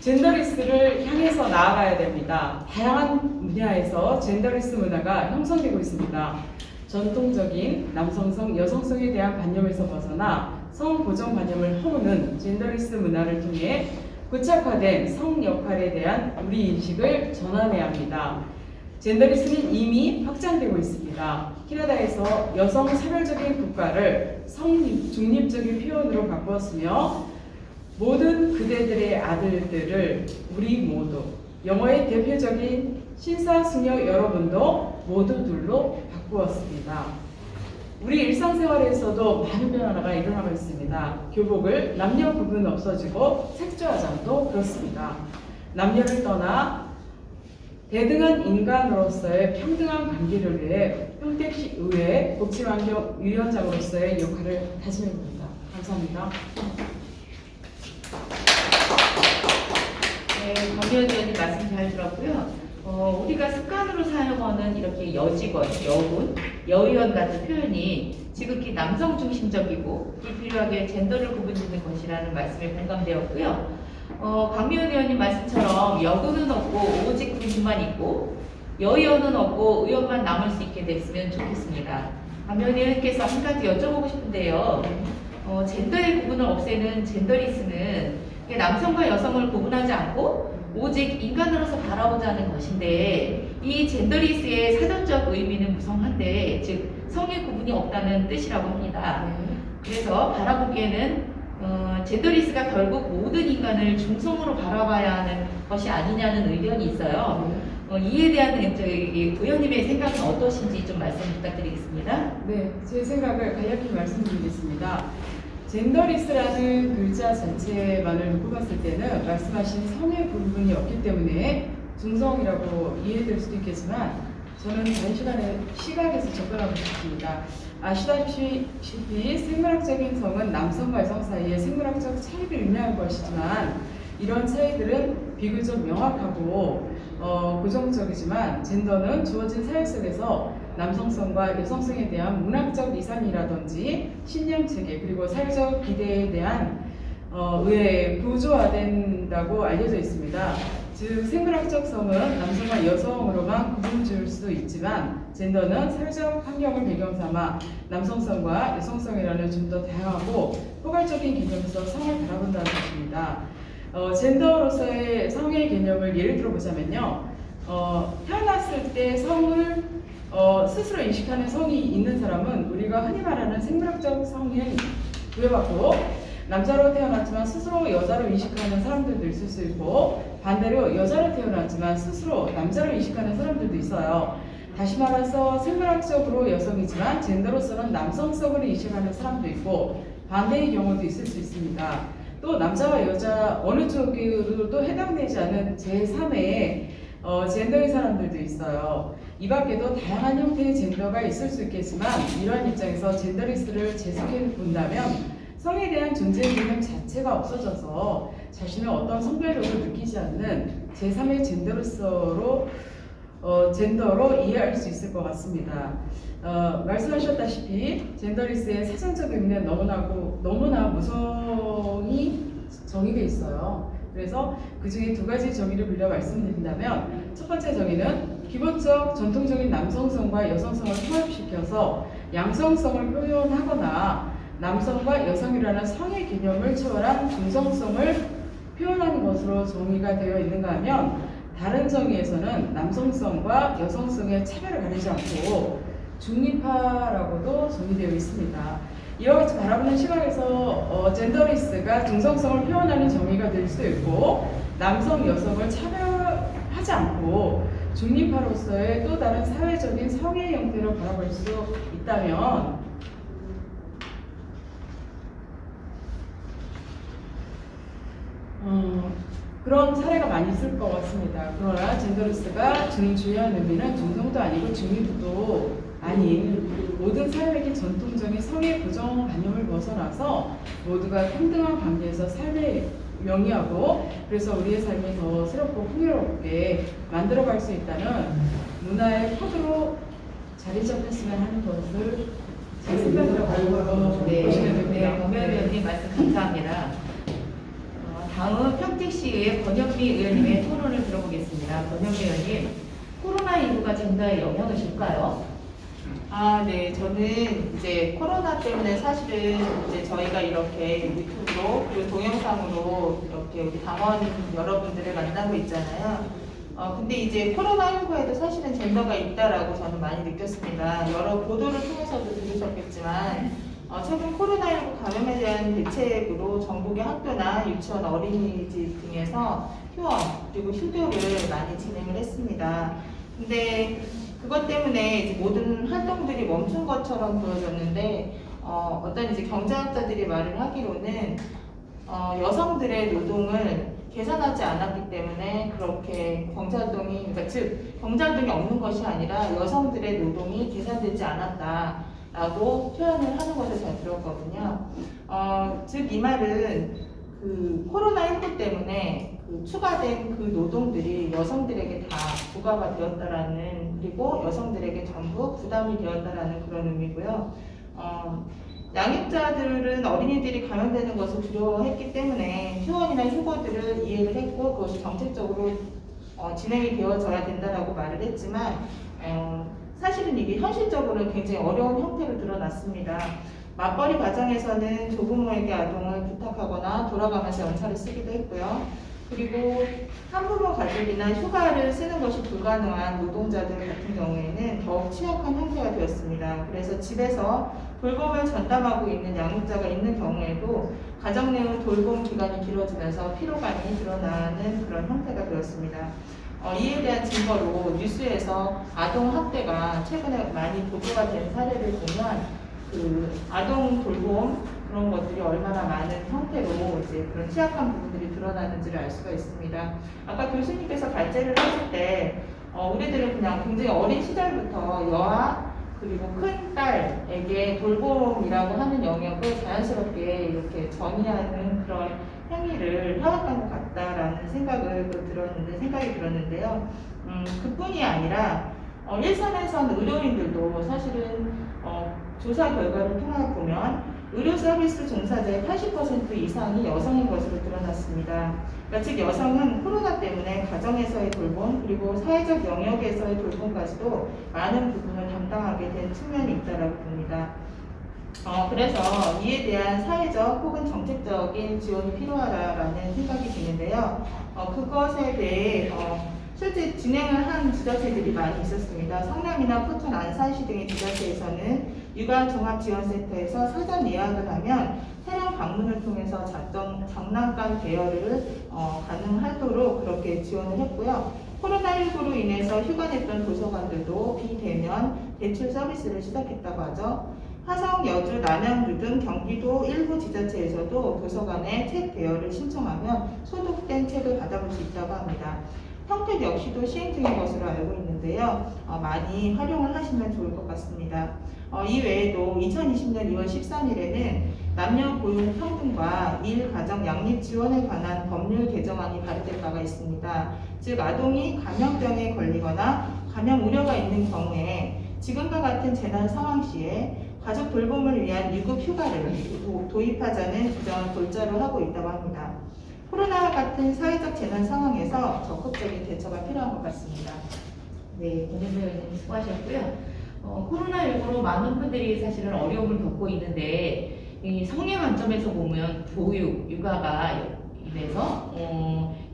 젠더리스를 향해서 나아가야 됩니다. 다양한 분야에서 젠더리스 문화가 형성되고 있습니다. 전통적인 남성성, 여성성에 대한 관념에서 벗어나 성 고정관념을 허무는 젠더리스 문화를 통해 고착화된 성 역할에 대한 우리 인식을 전환해야 합니다. 젠더리스는 이미 확장되고 있습니다. 캐나다에서 여성 차별적인 국가를 성 중립적인 표현으로 바꾸었으며 모든 그대들의 아들들을 우리 모두 영어의 대표적인 신사숙녀 여러분도 모두들로 바꾸었습니다. 우리 일상생활에서도 많은 변화가 일어나고 있습니다. 교복을 남녀 구분 없어지고 색조화장도 그렇습니다. 남녀를 떠나 대등한 인간으로서의 평등한 관계를 위해 평택시 의회 복지환경위원장으로서의 역할을 다짐해봅니다. 감사합니다. 네, 강미연 의원님 말씀 잘 들었고요. 우리가 습관으로 사용하는 이렇게 여직원, 여군, 여의원 같은 표현이 지극히 남성 중심적이고 불필요하게 젠더를 구분짓는 것이라는 말씀에 공감되었고요. 강미연 의원님 말씀처럼 여군은 없고 오직 군인만 있고 여의원은 없고 의원만 남을 수 있게 됐으면 좋겠습니다. 강미연 의원님께서 한 가지 여쭤보고 싶은데요. 젠더의 구분을 없애는 젠더리스는 남성과 여성을 구분하지 않고 오직 인간으로서 바라보자는 것인데 이 젠더리스의 사전적 의미는 무성한데 즉 성의 구분이 없다는 뜻이라고 합니다. 그래서 바라보기에는 젠더리스가 결국 모든 인간을 중성으로 바라봐야 하는 것이 아니냐는 의견이 있어요. 이에 대한 저희 도현님의 생각은 어떠신지 좀 말씀 부탁드리겠습니다. 네, 제 생각을 간략히 말씀드리겠습니다. 젠더리스라는 글자 자체만을 놓고 봤을 때는 말씀하신 성의 부분이 없기 때문에 중성이라고 이해될 수도 있겠지만 저는 다른 시각에서 접근하고 싶습니다. 아시다시피 생물학적인 성은 남성과 여성 사이의 생물학적 차이를 의미하는 것이지만 이런 차이들은 비교적 명확하고 고정적이지만 젠더는 주어진 사회 속에서 남성성과 여성성에 대한 문학적 이상이라든지 신념체계 그리고 사회적 기대에 대한 의에 구조화된다고 알려져 있습니다. 즉 생물학적 성은 남성과 여성으로만 구분 지을 수도 있지만 젠더는 사회적 환경을 배경 삼아 남성성과 여성성이라는 좀 더 다양하고 포괄적인 개념에서 성을 바라본다는 것입니다. 젠더로서의 성의 개념을 예를 들어 보자면요. 태어났을 때 성을 스스로 인식하는 성이 있는 사람은 우리가 흔히 말하는 생물학적 성에 부여받고 남자로 태어났지만 스스로 여자로 인식하는 사람들도 있을 수 있고 반대로 여자로 태어났지만 스스로 남자로 인식하는 사람들도 있어요. 다시 말해서 생물학적으로 여성이지만 젠더로서는 남성성을 인식하는 사람도 있고 반대의 경우도 있을 수 있습니다. 또 남자와 여자 어느 쪽으로도 해당되지 않은 제3의 젠더의 사람들도 있어요. 이 밖에도 다양한 형태의 젠더가 있을 수 있겠지만 이러한 입장에서 젠더리스를 재해석해 본다면 성에 대한 존재 개념 자체가 없어져서 자신의 어떤 성별력을 느끼지 않는 제3의 젠더로 이해할 수 있을 것 같습니다. 말씀하셨다시피 젠더리스의 사전적 의미는 너무나 무성히 정의되어 있어요. 그래서 그 중에 두 가지 정의를 빌려 말씀드린다면 첫 번째 정의는 기본적 전통적인 남성성과 여성성을 통합시켜서 양성성을 표현하거나 남성과 여성이라는 성의 개념을 초월한 중성성을 표현하는 것으로 정의가 되어 있는가 하면 다른 정의에서는 남성성과 여성성의 차별을 가리지 않고 중립화라고도 정의되어 있습니다. 이와 같이 바라보는 시각에서 젠더리스가 중성성을 표현하는 정의가 될 수도 있고 남성, 여성을 차별하지 않고 중립화로서의 또 다른 사회적인 성의 형태로 바라볼 수 있다면 그런 사례가 많이 있을 것 같습니다. 그러나 젠더리스가 주요한 의미는 중성도 아니고 중립도 아닌 모든 사회적인 전통적인 성의 고정관념을 벗어나서 모두가 평등한 관계에서 삶을 영위하고 그래서 우리의 삶이 더 새롭고 풍요롭게 만들어갈 수 있다는 문화의 코드로 자리 잡혔으면 하는 것을 제 생각이라고 보시면 됩니다. 권명희 의원님 말씀 감사합니다. 다음 평택시의회 권영미 의원님의 토론을 들어보겠습니다. 권영미 의원님, 코로나19가 젠더에 영향을 줄까요? 네. 저는 이제 코로나 때문에 사실은 이제 저희가 이렇게 유튜브로 그리고 동영상으로 이렇게 우리 당원 여러분들을 만나고 있잖아요. 근데 이제 코로나19에도 사실은 젠더가 있다라고 저는 많이 느꼈습니다. 여러 보도를 통해서도 들으셨겠지만 최근 코로나19 감염에 대한 대책으로 전국의 학교나 유치원, 어린이집 등에서 휴원 그리고 휴교를 많이 진행을 했습니다. 근데 그것 때문에 이제 모든 활동들이 멈춘 것처럼 보여졌는데 어떤 이제 경제학자들이 말을 하기로는 여성들의 노동을 계산하지 않았기 때문에 그렇게 경제활동이 그러니까 즉 경제활동이 없는 것이 아니라 여성들의 노동이 계산되지 않았다라고 표현을 하는 것을 잘 들었거든요. 즉 이 말은 그 코로나19 때문에 그 추가된 그 노동들이 여성들에게 다 부과가 되었다라는 그리고 여성들에게 전부 부담이 되었다라는 그런 의미고요. 양육자들은 어린이들이 감염되는 것을 두려워했기 때문에 휴원이나 휴고들을 이해를 했고 그것이 정책적으로 진행이 되어져야 된다라고 말을 했지만 사실은 이게 현실적으로는 굉장히 어려운 형태로 드러났습니다. 맞벌이 과정에서는 조부모에게 아동을 부탁하거나 돌아가면서 연차를 쓰기도 했고요. 그리고 한부모 가족이나 휴가를 쓰는 것이 불가능한 노동자들 같은 경우에는 더욱 취약한 형태가 되었습니다. 그래서 집에서 돌봄을 전담하고 있는 양육자가 있는 경우에도 가정 내의 돌봄 기간이 길어지면서 피로감이 드러나는 그런 형태가 되었습니다. 이에 대한 증거로 뉴스에서 아동 학대가 최근에 많이 보도가 된 사례를 보면 그 아동 돌봄 그런 것들이 얼마나 많은 형태로 이제 그런 취약한 부분들이 드러나는지를 알 수가 있습니다. 아까 교수님께서 발제를 하실 때 우리들은 그냥 굉장히 어린 시절부터 여아 그리고 큰 딸에게 돌봄이라고 하는 영역을 자연스럽게 이렇게 전이하는 그런 행위를 해왔던 것 같다라는 생각이 들었는데요. 그뿐이 아니라 일선에선 의료인들도 사실은 조사 결과를 통해 보면 의료 서비스 종사자의 80% 이상이 여성인 것으로 드러났습니다. 그러니까 즉 여성은 코로나 때문에 가정에서의 돌봄 그리고 사회적 영역에서의 돌봄까지도 많은 부분을 담당하게 된 측면이 있다고 봅니다. 그래서 이에 대한 사회적 혹은 정책적인 지원이 필요하다라는 생각이 드는데요. 그것에 대해 실제 진행을 한 지자체들이 많이 있었습니다. 성남이나 포천, 안산시 등의 지자체에서는 육아종합지원센터에서 사전 예약을 하면 사령 방문을 통해서 장난감 대여를 가능하도록 그렇게 지원을 했고요. 코로나19로 인해서 휴관했던 도서관들도 비대면 대출 서비스를 시작했다고 하죠. 화성, 여주, 남양주 등 경기도 일부 지자체에서도 도서관에 책 대여를 신청하면 소독된 책을 받아볼 수 있다고 합니다. 평택 역시도 시행 중인 것으로 알고 있는데요. 많이 활용을 하시면 좋을 것 같습니다. 이외에도 2020년 2월 13일에는 남녀 고용 평등과 일, 가정, 양립 지원에 관한 법률 개정안이 발의될 바가 있습니다. 즉 아동이 감염병에 걸리거나 감염 우려가 있는 경우에 지금과 같은 재난 상황 시에 가족 돌봄을 위한 유급 휴가를 도입하자는 주장을 골자로 하고 있다고 합니다. 코로나와 같은 사회적 재난 상황에서 적극적인 대처가 필요한 것 같습니다. 네, 권현배 의원님 수고하셨고요. 코로나19로 많은 분들이 사실은 어려움을 겪고 있는데 이 성의 관점에서 보면 보육, 육아가 인해서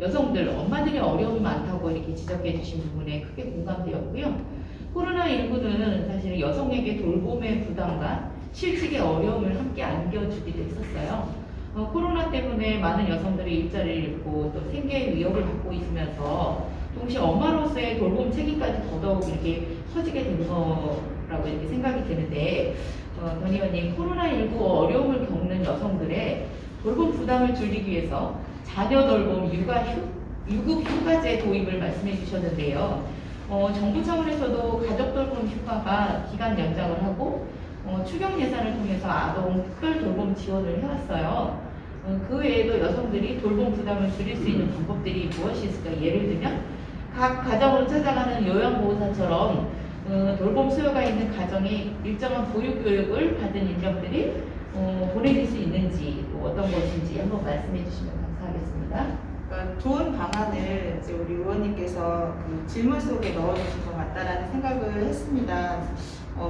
여성들, 엄마들의 어려움이 많다고 이렇게 지적해 주신 부분에 크게 공감되었고요. 코로나19는 사실 여성에게 돌봄의 부담과 실직의 어려움을 함께 안겨주기도 했었어요. 코로나 때문에 많은 여성들이 일자리를 잃고 또 생계의 위협을 받고 있으면서 동시에 엄마로서의 돌봄 책임까지 더더욱 이렇게 커지게 된 거라고 이렇게 생각이 드는데, 권 의원님, 코로나19 어려움을 겪는 여성들의 돌봄 부담을 줄이기 위해서 자녀 돌봄 유급 휴가제 도입을 말씀해 주셨는데요. 정부 차원에서도 가족 돌봄 휴가가 기간 연장을 하고 추경 예산을 통해서 아동 특별 돌봄 지원을 해왔어요. 그 외에도 여성들이 돌봄 부담을 줄일 수 있는 방법들이 무엇이 있을까? 예를 들면 각 가정으로 찾아가는 요양보호사처럼 돌봄 수요가 있는 가정이 일정한 보육교육을 받은 인력들이 보내줄 수 있는지 어떤 것인지 한번 말씀해 주시면 감사하겠습니다. 그러니까 좋은 방안을 이제 우리 의원님께서 그 질문 속에 넣어주신 것 같다라는 생각을 했습니다.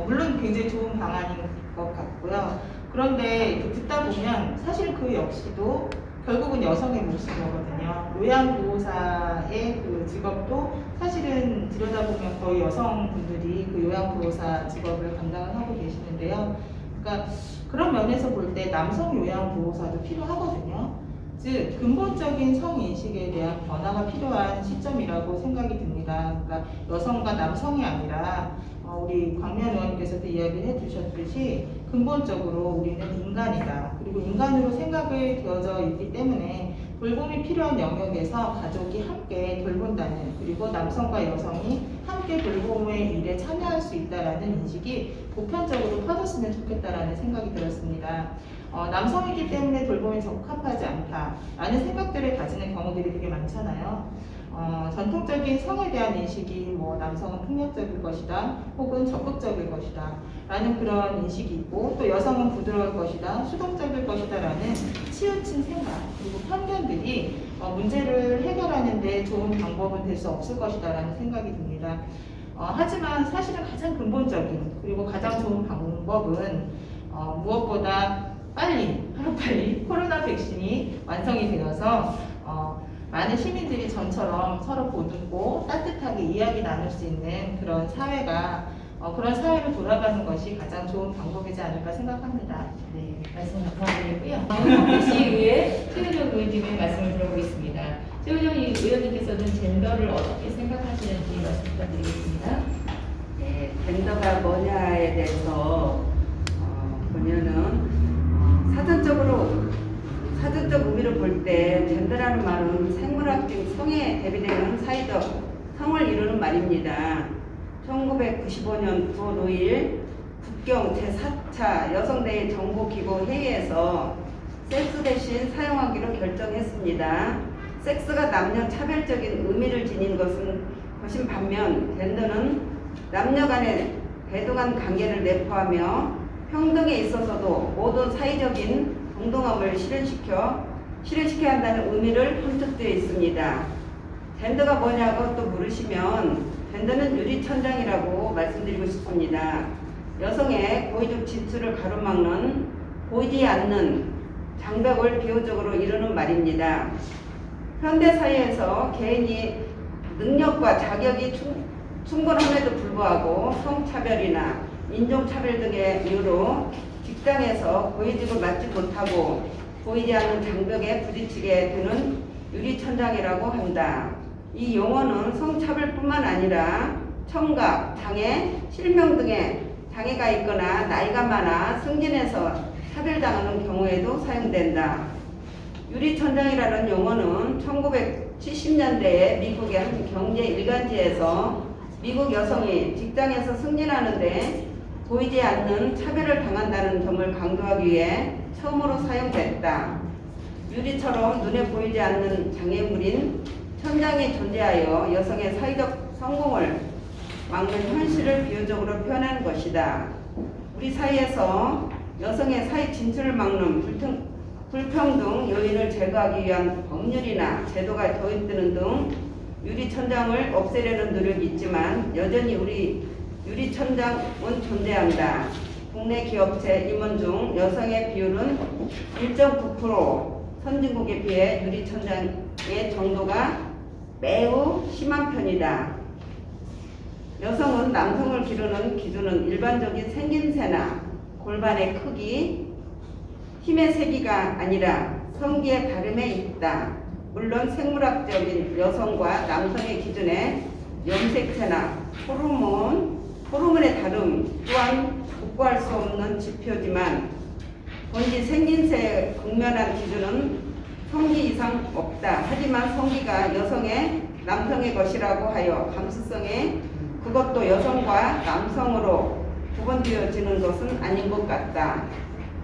물론 굉장히 좋은 방안인 것 같고요. 그런데 이렇게 듣다 보면 사실 그 역시도 결국은 여성의 몫인 거거든요. 요양보호사의 그 직업도 사실은 들여다보면 거의 여성분들이 그 요양보호사 직업을 감당을 하고 계시는데요. 그러니까 그런 면에서 볼 때 남성 요양보호사도 필요하거든요. 즉 근본적인 성인식에 대한 변화가 필요한 시점이라고 생각이 듭니다. 그러니까 여성과 남성이 아니라 우리 광면 의원님께서도 이야기를 해주셨듯이 근본적으로 우리는 인간이다. 그리고 인간으로 생각이 되어져 있기 때문에 돌봄이 필요한 영역에서 가족이 함께 돌본다는, 그리고 남성과 여성이 함께 돌봄의 일에 참여할 수 있다는 인식이 보편적으로 퍼졌으면 좋겠다라는 생각이 들었습니다. 남성이기 때문에 돌봄에 적합하지 않다라는 생각들을 가지는 경우들이 되게 많잖아요. 전통적인 성에 대한 인식이 남성은 폭력적일 것이다 혹은 적극적일 것이다 라는 그런 인식이 있고, 또 여성은 부드러울 것이다, 수동적일 것이다 라는 치우친 생각 그리고 편견들이 문제를 해결하는 데 좋은 방법은 될 수 없을 것이다 라는 생각이 듭니다. 하지만 사실은 가장 근본적인 그리고 가장 좋은 방법은 무엇보다 하루빨리 코로나 백신이 완성이 되어서 많은 시민들이 전처럼 서로 보듬고 따뜻하게 이야기 나눌 수 있는 그런 사회가 그런 사회로 돌아가는 것이 가장 좋은 방법이지 않을까 생각합니다. 네, 말씀 감사드리고요. 시의회 최은영 의원님의 말씀을 들어보겠습니다. 최은영 의원님께서는 젠더를 어떻게 생각하시는지 말씀 부탁드리겠습니다. 네, 젠더가 뭐냐에 대해서 보면은 사전적 의미를 볼 때 젠더라는 말은 생물학적 성에 대비되는 사회적 성을 이루는 말입니다. 1995년 9월 5일 국경 제4차 여성대회 정보기구 회의에서 섹스 대신 사용하기로 결정했습니다. 섹스가 남녀 차별적인 의미를 지닌 것인 반면 젠더는 남녀 간의 대등한 관계를 내포하며 평등에 있어서도 모든 사회적인 동등함을 실현시켜야 한다는 의미를 함축되어 있습니다. 젠더가 뭐냐고 또 물으시면 젠더는 유리천장이라고 말씀드리고 싶습니다. 여성의 고의적 진출을 가로막는 보이지 않는 장벽을 비유적으로 이루는 말입니다. 현대사회에서 개인이 능력과 자격이 충분함에도 불구하고 성차별이나 인종차별 등의 이유로 직장에서 고위직을 맡지 못하고 보이지 않는 장벽에 부딪히게 되는 유리천장이라고 한다. 이 용어는 성차별뿐만 아니라 청각, 장애, 실명 등의 장애가 있거나 나이가 많아 승진해서 차별당하는 경우에도 사용된다. 유리천장이라는 용어는 1970년대에 미국의 한 경제 일간지에서 미국 여성이 직장에서 승진하는데 보이지 않는 차별을 당한다는 점을 강조하기 위해 처음으로 사용됐다. 유리처럼 눈에 보이지 않는 장애물인 천장이 존재하여 여성의 사회적 성공을 막는 현실을 비유적으로 표현한 것이다. 우리 사회에서 여성의 사회 진출을 막는 불평등 요인을 제거하기 위한 법률이나 제도가 도입되는 등 유리천장을 없애려는 노력이 있지만 여전히 우리 유리천장은 존재한다. 국내 기업체 임원 중 여성의 비율은 1.9%, 선진국에 비해 유리천장의 정도가 매우 심한 편이다. 여성은 남성을 기르는 기준은 일반적인 생김새나 골반의 크기, 힘의 세기가 아니라 성기의 다름에 있다. 물론 생물학적인 여성과 남성의 기준에 염색체나 호르몬의 다름 또한 복구할 수 없는 지표지만 본지 생김새의 극명한 기준은 성기 이상 없다. 하지만 성기가 남성의 것이라고 하여 감수성에 그것도 여성과 남성으로 구분되어지는 것은 아닌 것 같다.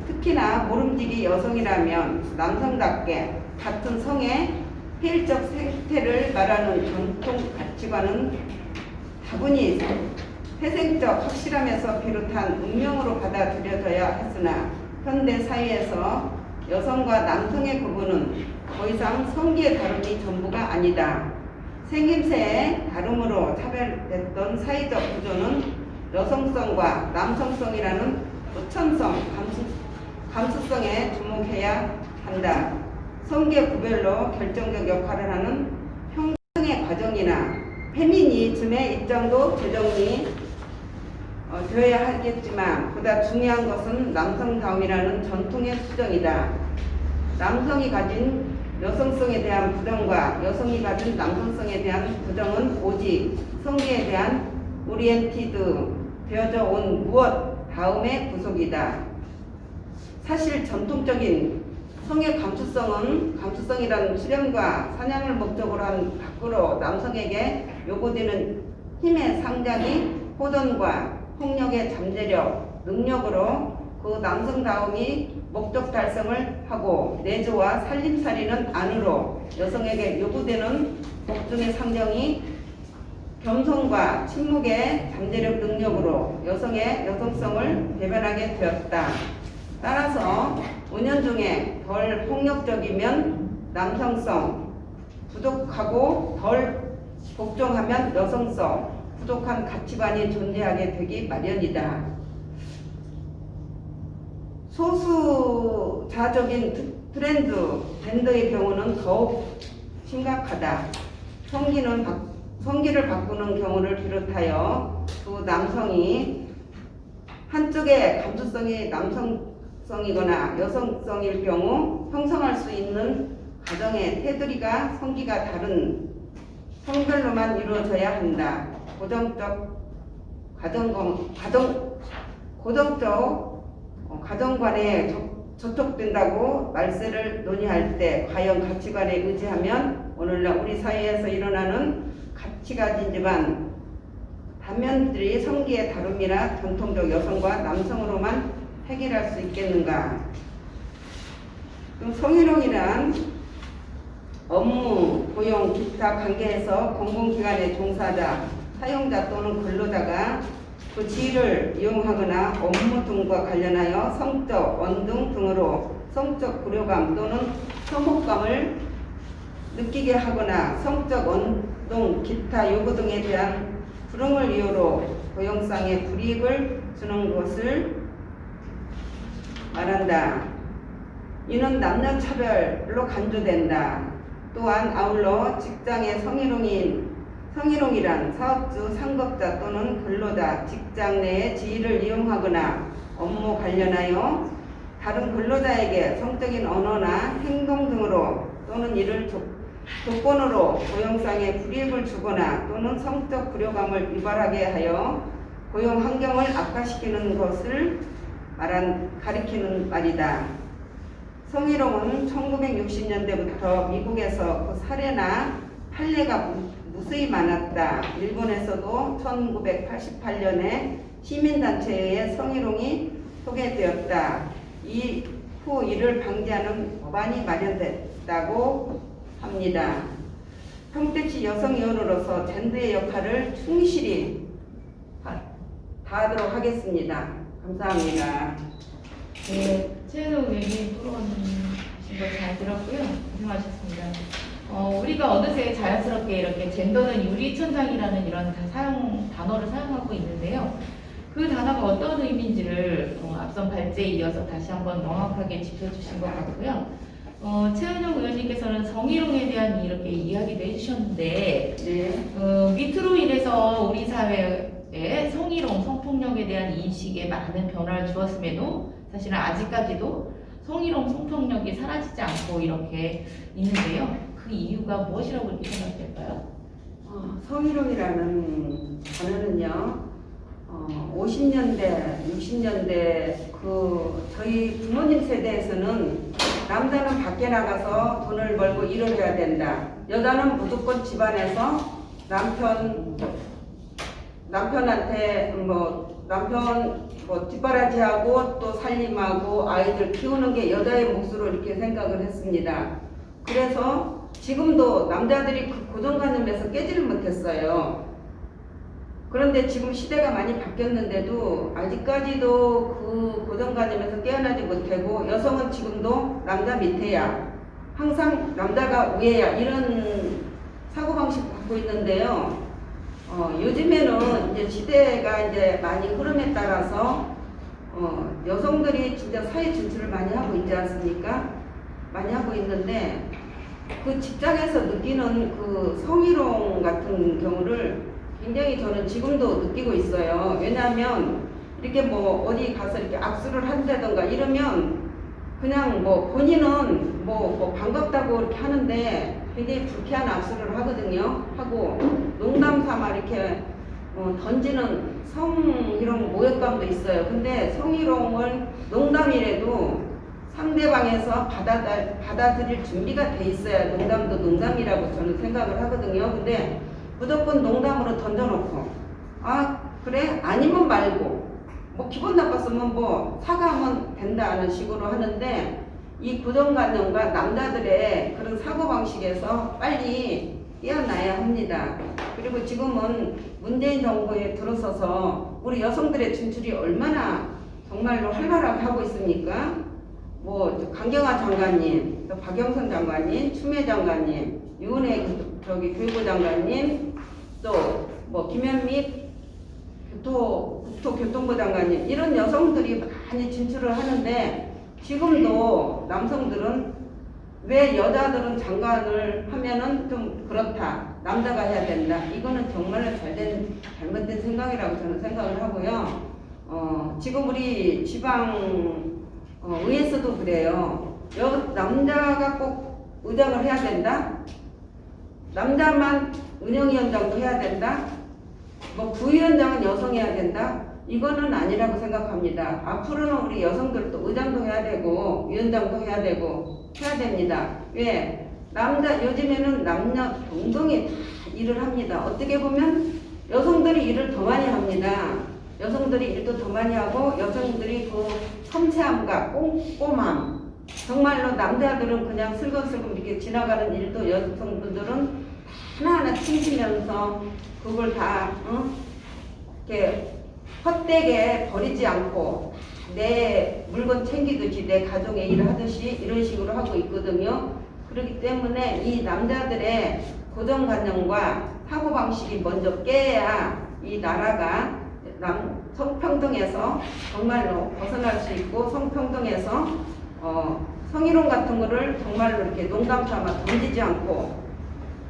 특히나 모름지기 여성이라면 남성답게 같은 성의 폐일적 생태를 말하는 전통 가치관은 다분히 태생적 확실함에서 비롯한 운명으로 받아들여져야 했으나 현대 사회에서 여성과 남성의 구분은 더 이상 성기의 다름이 전부가 아니다. 생김새의 다름으로 차별됐던 사회적 구조는 여성성과 남성성이라는 후천성, 감수성에 주목해야 한다. 성기의 구별로 결정적 역할을 하는 평등의 과정이나 페미니즘의 입장도 재정이 되어야 하겠지만 보다 중요한 것은 남성다움이라는 전통의 수정이다. 남성이 가진 여성성에 대한 부정과 여성이 가진 남성성에 대한 부정은 오직 성기에 대한 오리엔티드 되어져 온 무엇 다음의 구속이다. 사실 전통적인 성의 감수성이라는 수련과 사냥을 목적으로 한 밖으로 남성에게 요구되는 힘의 상장이 호전과 폭력의 잠재력, 능력으로 그 남성다움이 목적 달성을 하고 내조와 살림살이는 안으로 여성에게 요구되는 복종의 상정이 겸손과 침묵의 잠재력 능력으로 여성의 여성성을 대변하게 되었다. 따라서 은연중에 덜 폭력적이면 남성성, 부족하고 덜 복종하면 여성성, 부족한 가치관이 존재하게 되기 마련이다. 소수자적인 트렌드, 젠더의 경우는 더욱 심각하다. 성기를 바꾸는 경우를 비롯하여 두 남성이 한쪽의 감수성이 남성성이거나 여성성일 경우 형성할 수 있는 가정의 테두리가 성기가 다른 성별로만 이루어져야 한다. 고정적 가정관에 저촉된다고 말세를 논의할 때 과연 가치관에 의지하면 오늘날 우리 사회에서 일어나는 가치가지지만 단면들이 성기의 다름이라 전통적 여성과 남성으로만 해결할 수 있겠는가? 그럼 성희롱이란 업무, 고용, 기타 관계에서 공공기관의 종사자, 사용자 또는 근로자가 그 지위를 이용하거나 업무 등과 관련하여 성적, 원등 등으로 성적 불효감 또는 혐오감을 느끼게 하거나 성적, 원등, 기타 요구 등에 대한 불응을 이유로 고용상의 불이익을 주는 것을 말한다. 이는 남녀차별로 간주된다. 또한 아울러 직장의 성희롱이란 사업주, 상급자 또는 근로자, 직장 내의 지위를 이용하거나 업무 관련하여 다른 근로자에게 성적인 언어나 행동 등으로 또는 이를 조건으로 고용상의 불이익을 주거나 또는 성적 불효감을 유발하게 하여 고용 환경을 악화시키는 것을 가리키는 말이다. 성희롱은 1960년대부터 미국에서 그 사례나 판례가 무수히 많았다. 일본에서도 1988년에 시민단체에 의해 성희롱이 소개되었다. 이후 이를 방지하는 법안이 마련됐다고 합니다. 평택시 여성위원으로서 젠더의 역할을 충실히 다하도록 하겠습니다. 감사합니다. 네, 최은호 의원님 토론하신 거 잘 들었고요. 고생하셨습니다. 우리가 어느새 자연스럽게 이렇게 젠더는 유리천장이라는 이런 단어를 사용하고 있는데요. 그 단어가 어떤 의미인지를 앞선 발제에 이어서 다시 한번 명확하게 짚어주신 것 같고요. 최은영 의원님께서는 성희롱에 대한 이렇게 이야기도 해주셨는데 네. 밑으로 인해서 우리 사회에 성희롱, 성폭력에 대한 인식에 많은 변화를 주었음에도 사실은 아직까지도 성희롱, 성폭력이 사라지지 않고 이렇게 있는데요. 그 이유가 무엇이라고 이렇게 생각될까요? 성희롱이라는 단어는요, 50년대, 60년대 저희 부모님 세대에서는 남자는 밖에 나가서 돈을 벌고 일을 해야 된다. 여자는 무조건 집안에서 남편한테 남편 뒷바라지하고 또 살림하고 아이들 키우는 게 여자의 몫으로 이렇게 생각을 했습니다. 그래서 지금도 남자들이 그 고정관념에서 깨지를 못했어요. 그런데 지금 시대가 많이 바뀌었는데도 아직까지도 그 고정관념에서 깨어나지 못하고 여성은 지금도 남자 밑에야, 항상 남자가 위에야, 이런 사고방식 갖고 있는데요. 요즘에는 이제 시대가 이제 많이 흐름에 따라서 여성들이 진짜 사회 진출을 많이 하고 있지 않습니까? 많이 하고 있는데 그 직장에서 느끼는 그 성희롱 같은 경우를 굉장히 저는 지금도 느끼고 있어요. 왜냐하면 이렇게 어디 가서 이렇게 악수를 한다던가 이러면 그냥 본인은 반갑다고 이렇게 하는데 굉장히 불쾌한 악수를 하거든요. 하고 농담 삼아 이렇게 던지는 성희롱 모욕감도 있어요. 근데 성희롱을 농담이라도 상대방에서 받아들일 준비가 돼 있어야 농담도 농담이라고 저는 생각을 하거든요. 근데 무조건 농담으로 던져놓고 그래? 아니면 말고 기분 나빴으면 사과하면 된다는 식으로 하는데 이 고정관념과 남자들의 그런 사고방식에서 빨리 깨어나야 합니다. 그리고 지금은 문재인 정부에 들어서서 우리 여성들의 진출이 얼마나 정말로 활발하게 하고 있습니까? 강경화 장관님, 또 박영선 장관님, 추미애 장관님, 유은혜 교육부 장관님, 또 김현미 국토교통부 장관님, 이런 여성들이 많이 진출을 하는데 지금도 남성들은 왜 여자들은 장관을 하면은 좀 그렇다. 남자가 해야 된다. 이거는 정말로 잘못된 생각이라고 저는 생각을 하고요. 지금 우리 지방 의회에서도 그래요. 남자가 꼭 의장을 해야 된다. 남자만 운영위원장도 해야 된다. 뭐 부위원장은 여성해야 된다. 이거는 아니라고 생각합니다. 앞으로는 우리 여성들도 의장도 해야 되고 위원장도 해야 되고 해야 됩니다. 왜? 요즘에는 남녀 동등히 다 일을 합니다. 어떻게 보면 여성들이 일을 더 많이 합니다. 여성들이 일도 더 많이 하고 여성들이 그 섬세함과 꼼꼼함, 정말로 남자들은 그냥 슬금슬금 이렇게 지나가는 일도 여성분들은 하나하나 챙기면서 그걸 다 이렇게 헛되게 버리지 않고 내 물건 챙기듯이 내 가정의 일을 하듯이 이런 식으로 하고 있거든요. 그렇기 때문에 이 남자들의 고정관념과 사고방식이 먼저 깨야 이 나라가 성평등에서 정말로 벗어날 수 있고, 성평등에서 성희롱 같은 거를 정말로 이렇게 농담 삼아 던지지 않고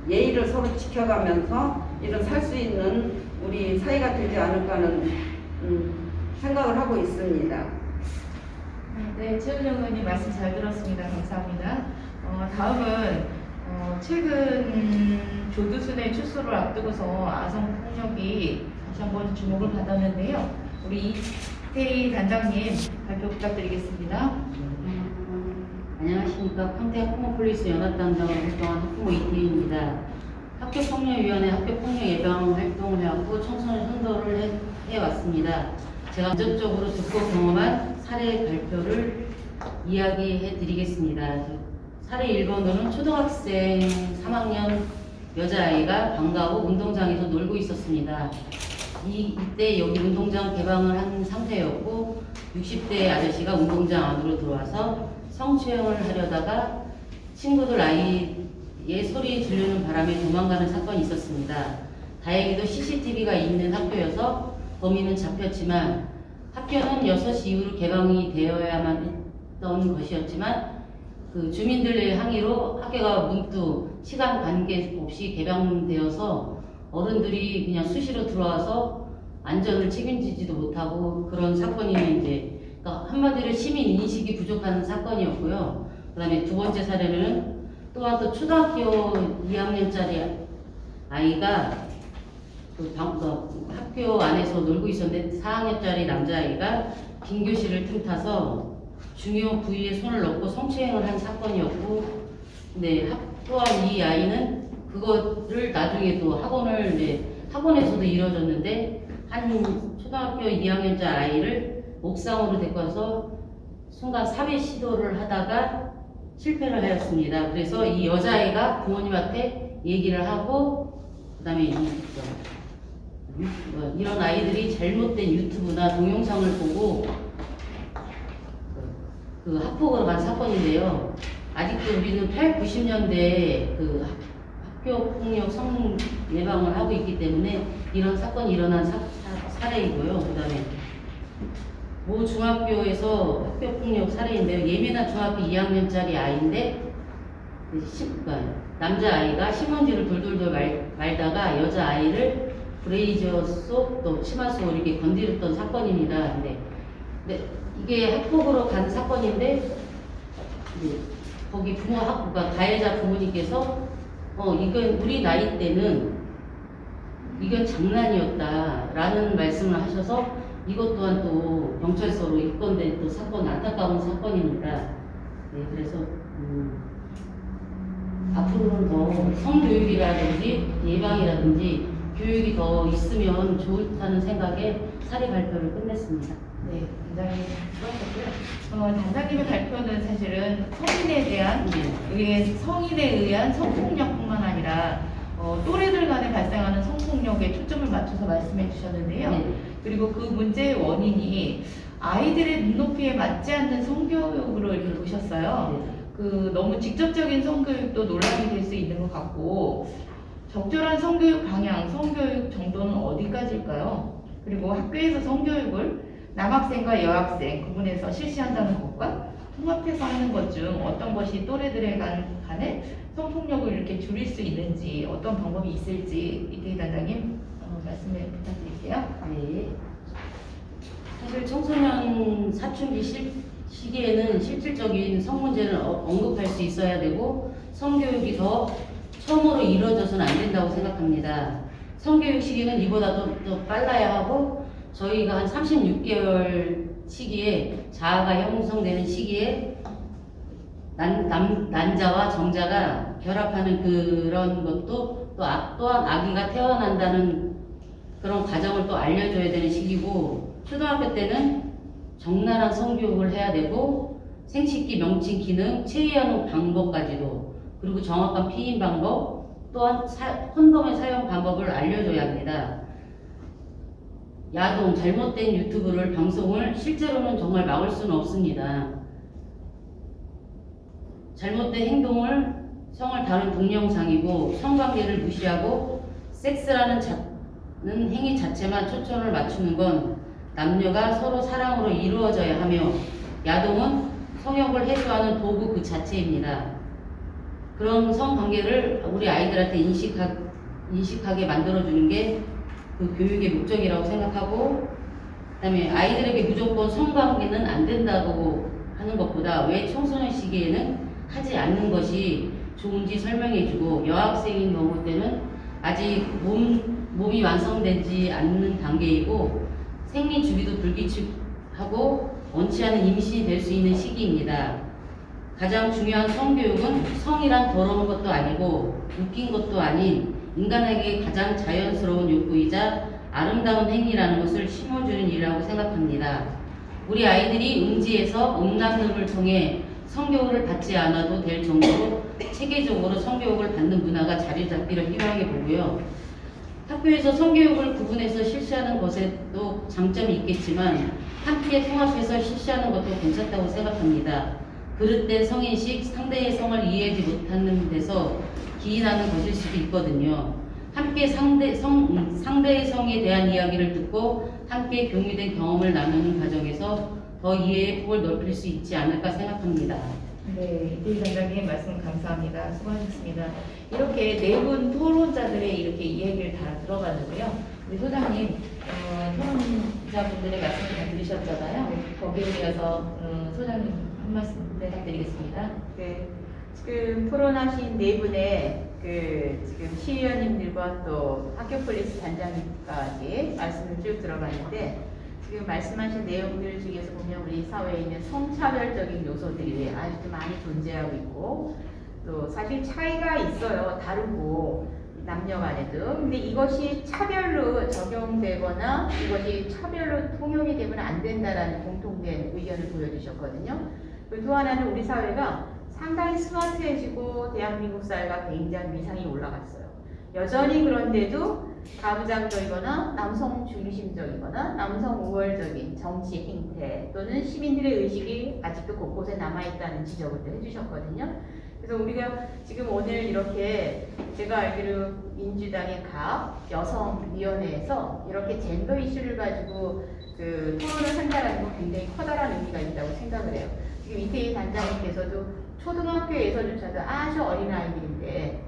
예의를 서로 지켜가면서 이런 살 수 있는 우리 사회가 되지 않을까 하는 생각을 하고 있습니다. 네, 최은영 의원님 말씀 잘 들었습니다. 감사합니다. 다음은 최근 조두순의 출소를 앞두고서 아성폭력이 다시 한번 주목을 받았는데요. 우리 이태희 단장님 발표 부탁드리겠습니다. 안녕하십니까. 평택 학부모폴리스 연합단장으로 활동한 학부모 이태희입니다. 학교폭력위원회 학교폭력 예방 활동을 해왔고 청소년 선도를 해왔습니다. 제가 간접적으로 듣고 경험한 사례 발표를 이야기해 드리겠습니다. 사례 1번으로는 초등학생 3학년 여자아이가 방과 후 운동장에서 놀고 있었습니다. 이때 여기 운동장 개방을 한 상태였고 60대 아저씨가 운동장 안으로 들어와서 성추행을 하려다가 친구들 아이의 소리 지르는 바람에 도망가는 사건이 있었습니다. 다행히도 CCTV가 있는 학교여서 범인은 잡혔지만 학교는 6시 이후로 개방이 되어야만 했던 것이었지만 그 주민들의 항의로 학교가 문득 시간 관계 없이 개방되어서 어른들이 그냥 수시로 들어와서 안전을 책임지지도 못하고 그런 사건이 이제 그러니까 한마디로 시민 인식이 부족한 사건이었고요. 그 다음에 두 번째 사례는 또한 또 초등학교 2학년짜리 아이가 학교 안에서 놀고 있었는데 4학년짜리 남자아이가 빈 교실을 틈타서 중요 부위에 손을 넣고 성추행을 한 사건이었고, 네, 또한 이 아이는 그거를 나중에 또 학원에서도 이루어졌는데 한 초등학교 2학년짜리 아이를 옥상으로 데리고 와서 순간 삽입 시도를 하다가 실패를 하였습니다. 그래서 이 여자아이가 부모님한테 얘기를 하고 그 다음에 이런 아이들이 잘못된 유튜브나 동영상을 보고 그 학폭으로 간 사건인데요. 아직도 우리는 90년대에 그 학교 폭력 성 예방을 하고 있기 때문에 이런 사건이 일어난 사례이고요. 그 다음에 모 중학교에서 학교 폭력 사례인데요. 예민한 중학교 2학년짜리 아이인데 남자아이가 신문지를 돌돌돌 말다가 여자아이를 브레이저 속 또 치마 속으로 이렇게 건드렸던 사건입니다. 근데 이게 학폭으로 간 사건인데 거기 부모가 가해자 부모님께서 이건 우리 나이 때는 이건 장난이었다라는 말씀을 하셔서 이것 또한 또 경찰서로 입건된 또 사건, 안타까운 사건입니다. 네, 그래서 앞으로는 더 성교육이라든지 예방이라든지 교육이 더 있으면 좋다는 생각에 사례 발표를 끝냈습니다. 네, 단장님 수고하셨고요. 단장님의 발표는 사실은 성인에 의한 성폭력뿐만 아니라 또래들 간에 발생하는 성폭력에 초점을 맞춰서 말씀해 주셨는데요. 네. 그리고 그 문제의 원인이 아이들의 눈높이에 맞지 않는 성교육으로 이렇게 보셨어요. 네. 그 너무 직접적인 성교육도 논란이 될 수 있는 것 같고 적절한 성교육 방향, 성교육 정도는 어디까지일까요? 그리고 학교에서 성교육을 남학생과 여학생 구분해서 실시한다는 것과 통합해서 하는 것 중 어떤 것이 또래들에 간의 성폭력을 이렇게 줄일 수 있는지 어떤 방법이 있을지 이태희 단장님 말씀을 부탁드릴게요. 네. 사실 청소년 사춘기 시기에는 실질적인 성 문제를 언급할 수 있어야 되고 성교육이 더 처음으로 이루어져서는 안 된다고 생각합니다. 성교육 시기는 이보다 더 빨라야 하고 저희가 한 36개월 시기에 자아가 형성되는 시기에 난자와 정자가 결합하는 그런 것도 또한 아기가 태어난다는 그런 과정을 또 알려줘야 되는 시기고 초등학교 때는 적나라한 성교육을 해야 되고 생식기, 명칭, 기능, 체위하는 방법까지도 그리고 정확한 피임 방법 또한 콘돔의 사용 방법을 알려줘야 합니다. 야동, 잘못된 유튜브를 방송을 실제로는 정말 막을 수는 없습니다. 잘못된 행동을 성을 다룬 동영상이고 성관계를 무시하고 섹스라는 행위 자체만 초점을 맞추는 건 남녀가 서로 사랑으로 이루어져야 하며 야동은 성욕을 해소하는 도구 그 자체입니다. 그런 성관계를 우리 아이들한테 인식하게 만들어주는 게 그 교육의 목적이라고 생각하고 그다음에 아이들에게 무조건 성관계는 안 된다고 하는 것보다 왜 청소년 시기에는 하지 않는 것이 좋은지 설명해주고 여학생인 경우 때는 아직 몸이 완성되지 않는 단계이고 생리 주기도 불규칙하고 원치 않은 임신이 될 수 있는 시기입니다. 가장 중요한 성교육은 성이란 더러운 것도 아니고 웃긴 것도 아닌 인간에게 가장 자연스러운 욕구이자 아름다운 행위라는 것을 심어주는 일이라고 생각합니다. 우리 아이들이 음지에서 음란물을 통해 성교육을 받지 않아도 될 정도로 체계적으로 성교육을 받는 문화가 자리 잡기를 희망해 보고요. 학교에서 성교육을 구분해서 실시하는 것에도 장점이 있겠지만 함께 통합해서 실시하는 것도 괜찮다고 생각합니다. 그릇된 성인식, 상대의 성을 이해하지 못하는 데서 기인하는 것일 수도 있거든요. 함께 상대의 성에 대한 이야기를 듣고 함께 공유된 경험을 나누는 과정에서 더 이해의 폭을 넓힐 수 있지 않을까 생각합니다. 네, 이태희 단장님 말씀 감사합니다. 수고하셨습니다. 이렇게 네 분 토론자들의 이렇게 이야기를 다 들어봤는데요. 우리 소장님, 토론자분들의 말씀을 다 들으셨잖아요. 거기에 이어서 소장님 한 말씀 부탁드리겠습니다. 네, 지금 토론하신 네 분의 지금 시의원님들과 또 학교폴리스 단장님까지 말씀을 쭉 들어봤는데 지금 말씀하신 내용들 중에서 보면 우리 사회에 있는 성차별적인 요소들이 아직도 많이 존재하고 있고 또 사실 차이가 있어요. 다르고 남녀 간에도. 근데 이것이 차별로 적용되거나 이것이 차별로 통용이 되면 안 된다라는 공통된 의견을 보여주셨거든요. 그리고 또 하나는 우리 사회가 상당히 스마트해지고 대한민국 사회가 굉장히 위상이 올라갔어요. 여전히 그런데도 가부장적이거나 남성 중심적이거나 남성 우월적인 정치 행태 또는 시민들의 의식이 아직도 곳곳에 남아있다는 지적을 해주셨거든요. 그래서 우리가 지금 오늘 이렇게 제가 알기로 민주당의 각 여성위원회에서 이렇게 젠더 이슈를 가지고 토론을 한다는 건 굉장히 커다란 의미가 있다고 생각을 해요. 지금 이태희 단장님께서도 초등학교에서조차도 아주 어린 아이들인데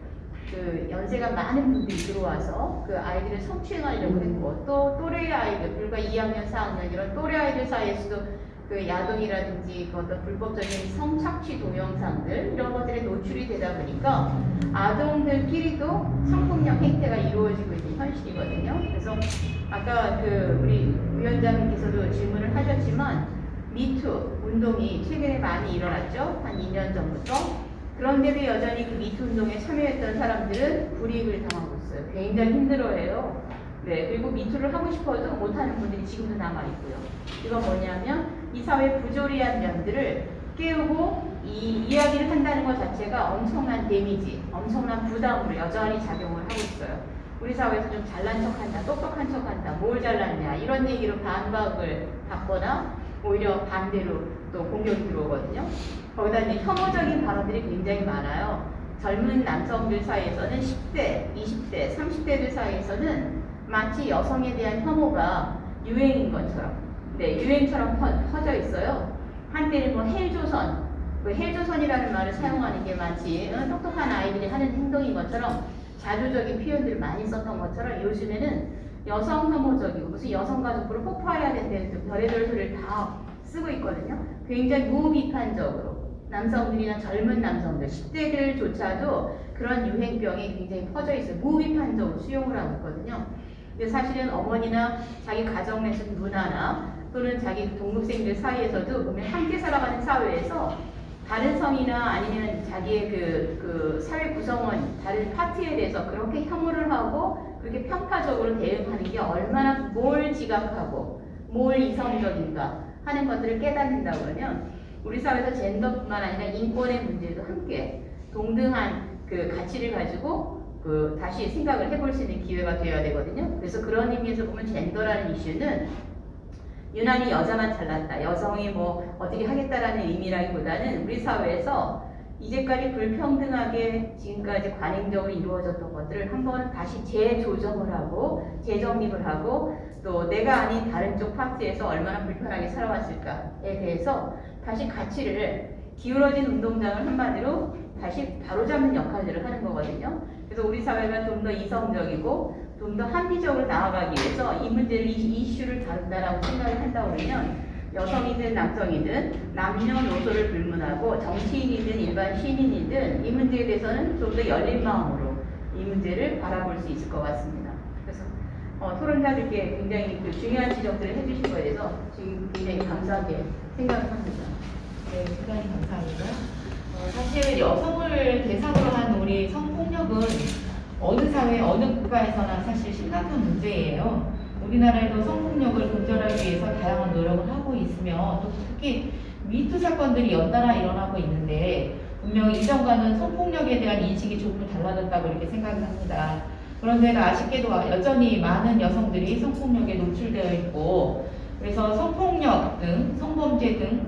연세가 많은 분들이 들어와서 그 아이들을 성추행하려고 했고 또 또래 아이들 불과 2학년, 4학년 이런 또래 아이들 사이에서도 야동이라든지 어떤 불법적인 성착취 동영상들 이런 것들에 노출이 되다 보니까 아동들끼리도 성폭력 행태가 이루어지고 있는 현실이거든요. 그래서 아까 우리 위원장님께서도 질문을 하셨지만 미투 운동이 최근에 많이 일어났죠. 한 2년 전부터. 그런데도 여전히 그 미투 운동에 참여했던 사람들은 불이익을 당하고 있어요. 굉장히 힘들어해요. 네, 그리고 미투를 하고 싶어도 못하는 분들이 지금도 남아있고요. 이건 뭐냐면 이 사회 부조리한 면들을 깨우고 이 이야기를 한다는 것 자체가 엄청난 데미지, 엄청난 부담으로 여전히 작용을 하고 있어요. 우리 사회에서 좀 잘난 척한다, 똑똑한 척한다, 뭘 잘났냐 이런 얘기로 반박을 받거나 오히려 반대로 또 공격이 들어오거든요. 거기다 이제 혐오적인 발언들이 굉장히 많아요. 젊은 남성들 사이에서는 10대, 20대, 30대들 사이에서는 마치 여성에 대한 혐오가 유행인 것처럼, 네, 유행처럼 퍼져 있어요. 한때는 뭐 헬조선, 그 헬조선이라는 말을 사용하는 게 마치 똑똑한 아이들이 하는 행동인 것처럼 자조적인 표현들을 많이 썼던 것처럼 요즘에는 여성 혐오적이고 무슨 여성가족부를 폭파해야 된다는 별의별 소리를 다 쓰고 있거든요. 굉장히 무비판적으로 남성들이나 젊은 남성들, 10대들조차도 그런 유행병이 굉장히 퍼져 있어요. 무비판적으로 수용을 하고 있거든요. 근데 사실은 어머니나 자기 가정 내에서 누나나 또는 자기 동급생들 사이에서도 보면 함께 살아가는 사회에서 다른 성이나 아니면 자기의 그 사회 구성원, 다른 파트에 대해서 그렇게 혐오를 하고 그렇게 편파적으로 대응하는 게 얼마나 뭘 지각하고 뭘 이성적인가 하는 것들을 깨닫는다고 그러면 우리 사회에서 젠더뿐만 아니라 인권의 문제도 함께 동등한 그 가치를 가지고 그 다시 생각을 해볼 수 있는 기회가 되어야 되거든요. 그래서 그런 의미에서 보면 젠더라는 이슈는 유난히 여자만 잘났다, 여성이 뭐 어떻게 하겠다라는 의미라기보다는 우리 사회에서 이제까지 불평등하게 지금까지 관행적으로 이루어졌던 것들을 한번 다시 재조정을 하고 재정립을 하고 또 내가 아닌 다른 쪽 파트에서 얼마나 불편하게 살아왔을까에 대해서 다시 가치를 기울어진 운동장을 한마디로 다시 바로잡는 역할들을 하는 거거든요. 그래서 우리 사회가 좀 더 이성적이고 좀 더 합리적으로 나아가기 위해서 이 문제를, 이 이슈를 다룬다라고 생각을 한다고 그러면 여성이든 남성이든 남녀노소를 불문하고 정치인이든 일반 시민이든 이 문제에 대해서는 좀 더 열린 마음으로 이 문제를 바라볼 수 있을 것 같습니다. 그래서 토론자들께 굉장히 그 중요한 지적들을 해주신 거에 대해서 지금 굉장히 감사하게 생각을 합니다. 네, 대단히 감사합니다. 사실 여성을 대상으로 한 우리 성폭력은 어느 사회, 어느 국가에서나 사실 심각한 문제예요. 우리나라에도 성폭력을 근절하기 위해서 다양한 노력을 하고 있으며 또 특히 미투 사건들이 연달아 일어나고 있는데 분명히 이전과는 성폭력에 대한 인식이 조금 달라졌다고 이렇게 생각을 합니다. 그런데 아쉽게도 여전히 많은 여성들이 성폭력에 노출되어 있고 그래서 성폭력 등 성범죄 등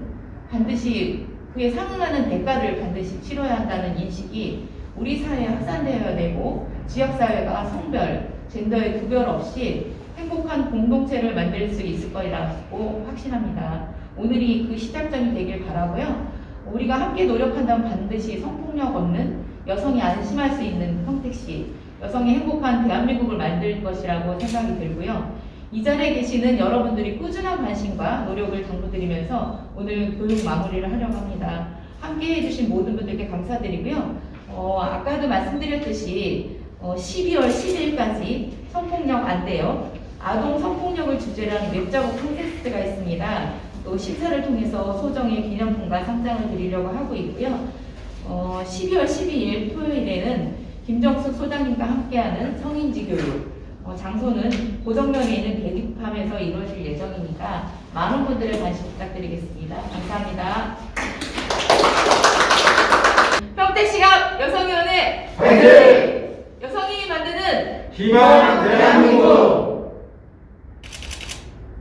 반드시 그에 상응하는 대가를 반드시 치러야 한다는 인식이 우리 사회에 확산되어야 되고 지역사회가 성별, 젠더의 구별 없이 행복한 공동체를 만들 수 있을 거라고 확신합니다. 오늘이 그 시작점이 되길 바라고요. 우리가 함께 노력한다면 반드시 성폭력 없는 여성이 안심할 수 있는 평택시, 여성이 행복한 대한민국을 만들 것이라고 생각이 들고요. 이 자리에 계시는 여러분들이 꾸준한 관심과 노력을 당부드리면서 오늘 교육 마무리를 하려고 합니다. 함께 해주신 모든 분들께 감사드리고요. 아까도 말씀드렸듯이 12월 10일까지 성폭력 안 돼요. 아동 성폭력을 주제로 한 웹작업 콘테스트가 있습니다. 또 심사를 통해서 소정의 기념품과 상장을 드리려고 하고 있고요. 12월 12일 토요일에는 김정숙 소장님과 함께하는 성인지 교육, 장소는 고정면에 있는 계기팜에서 이루어질 예정이니까 많은 분들의 관심 부탁드리겠습니다. 감사합니다. 평택시각 여성위원회 화이팅! 여성이 만드는 희망 대한민국!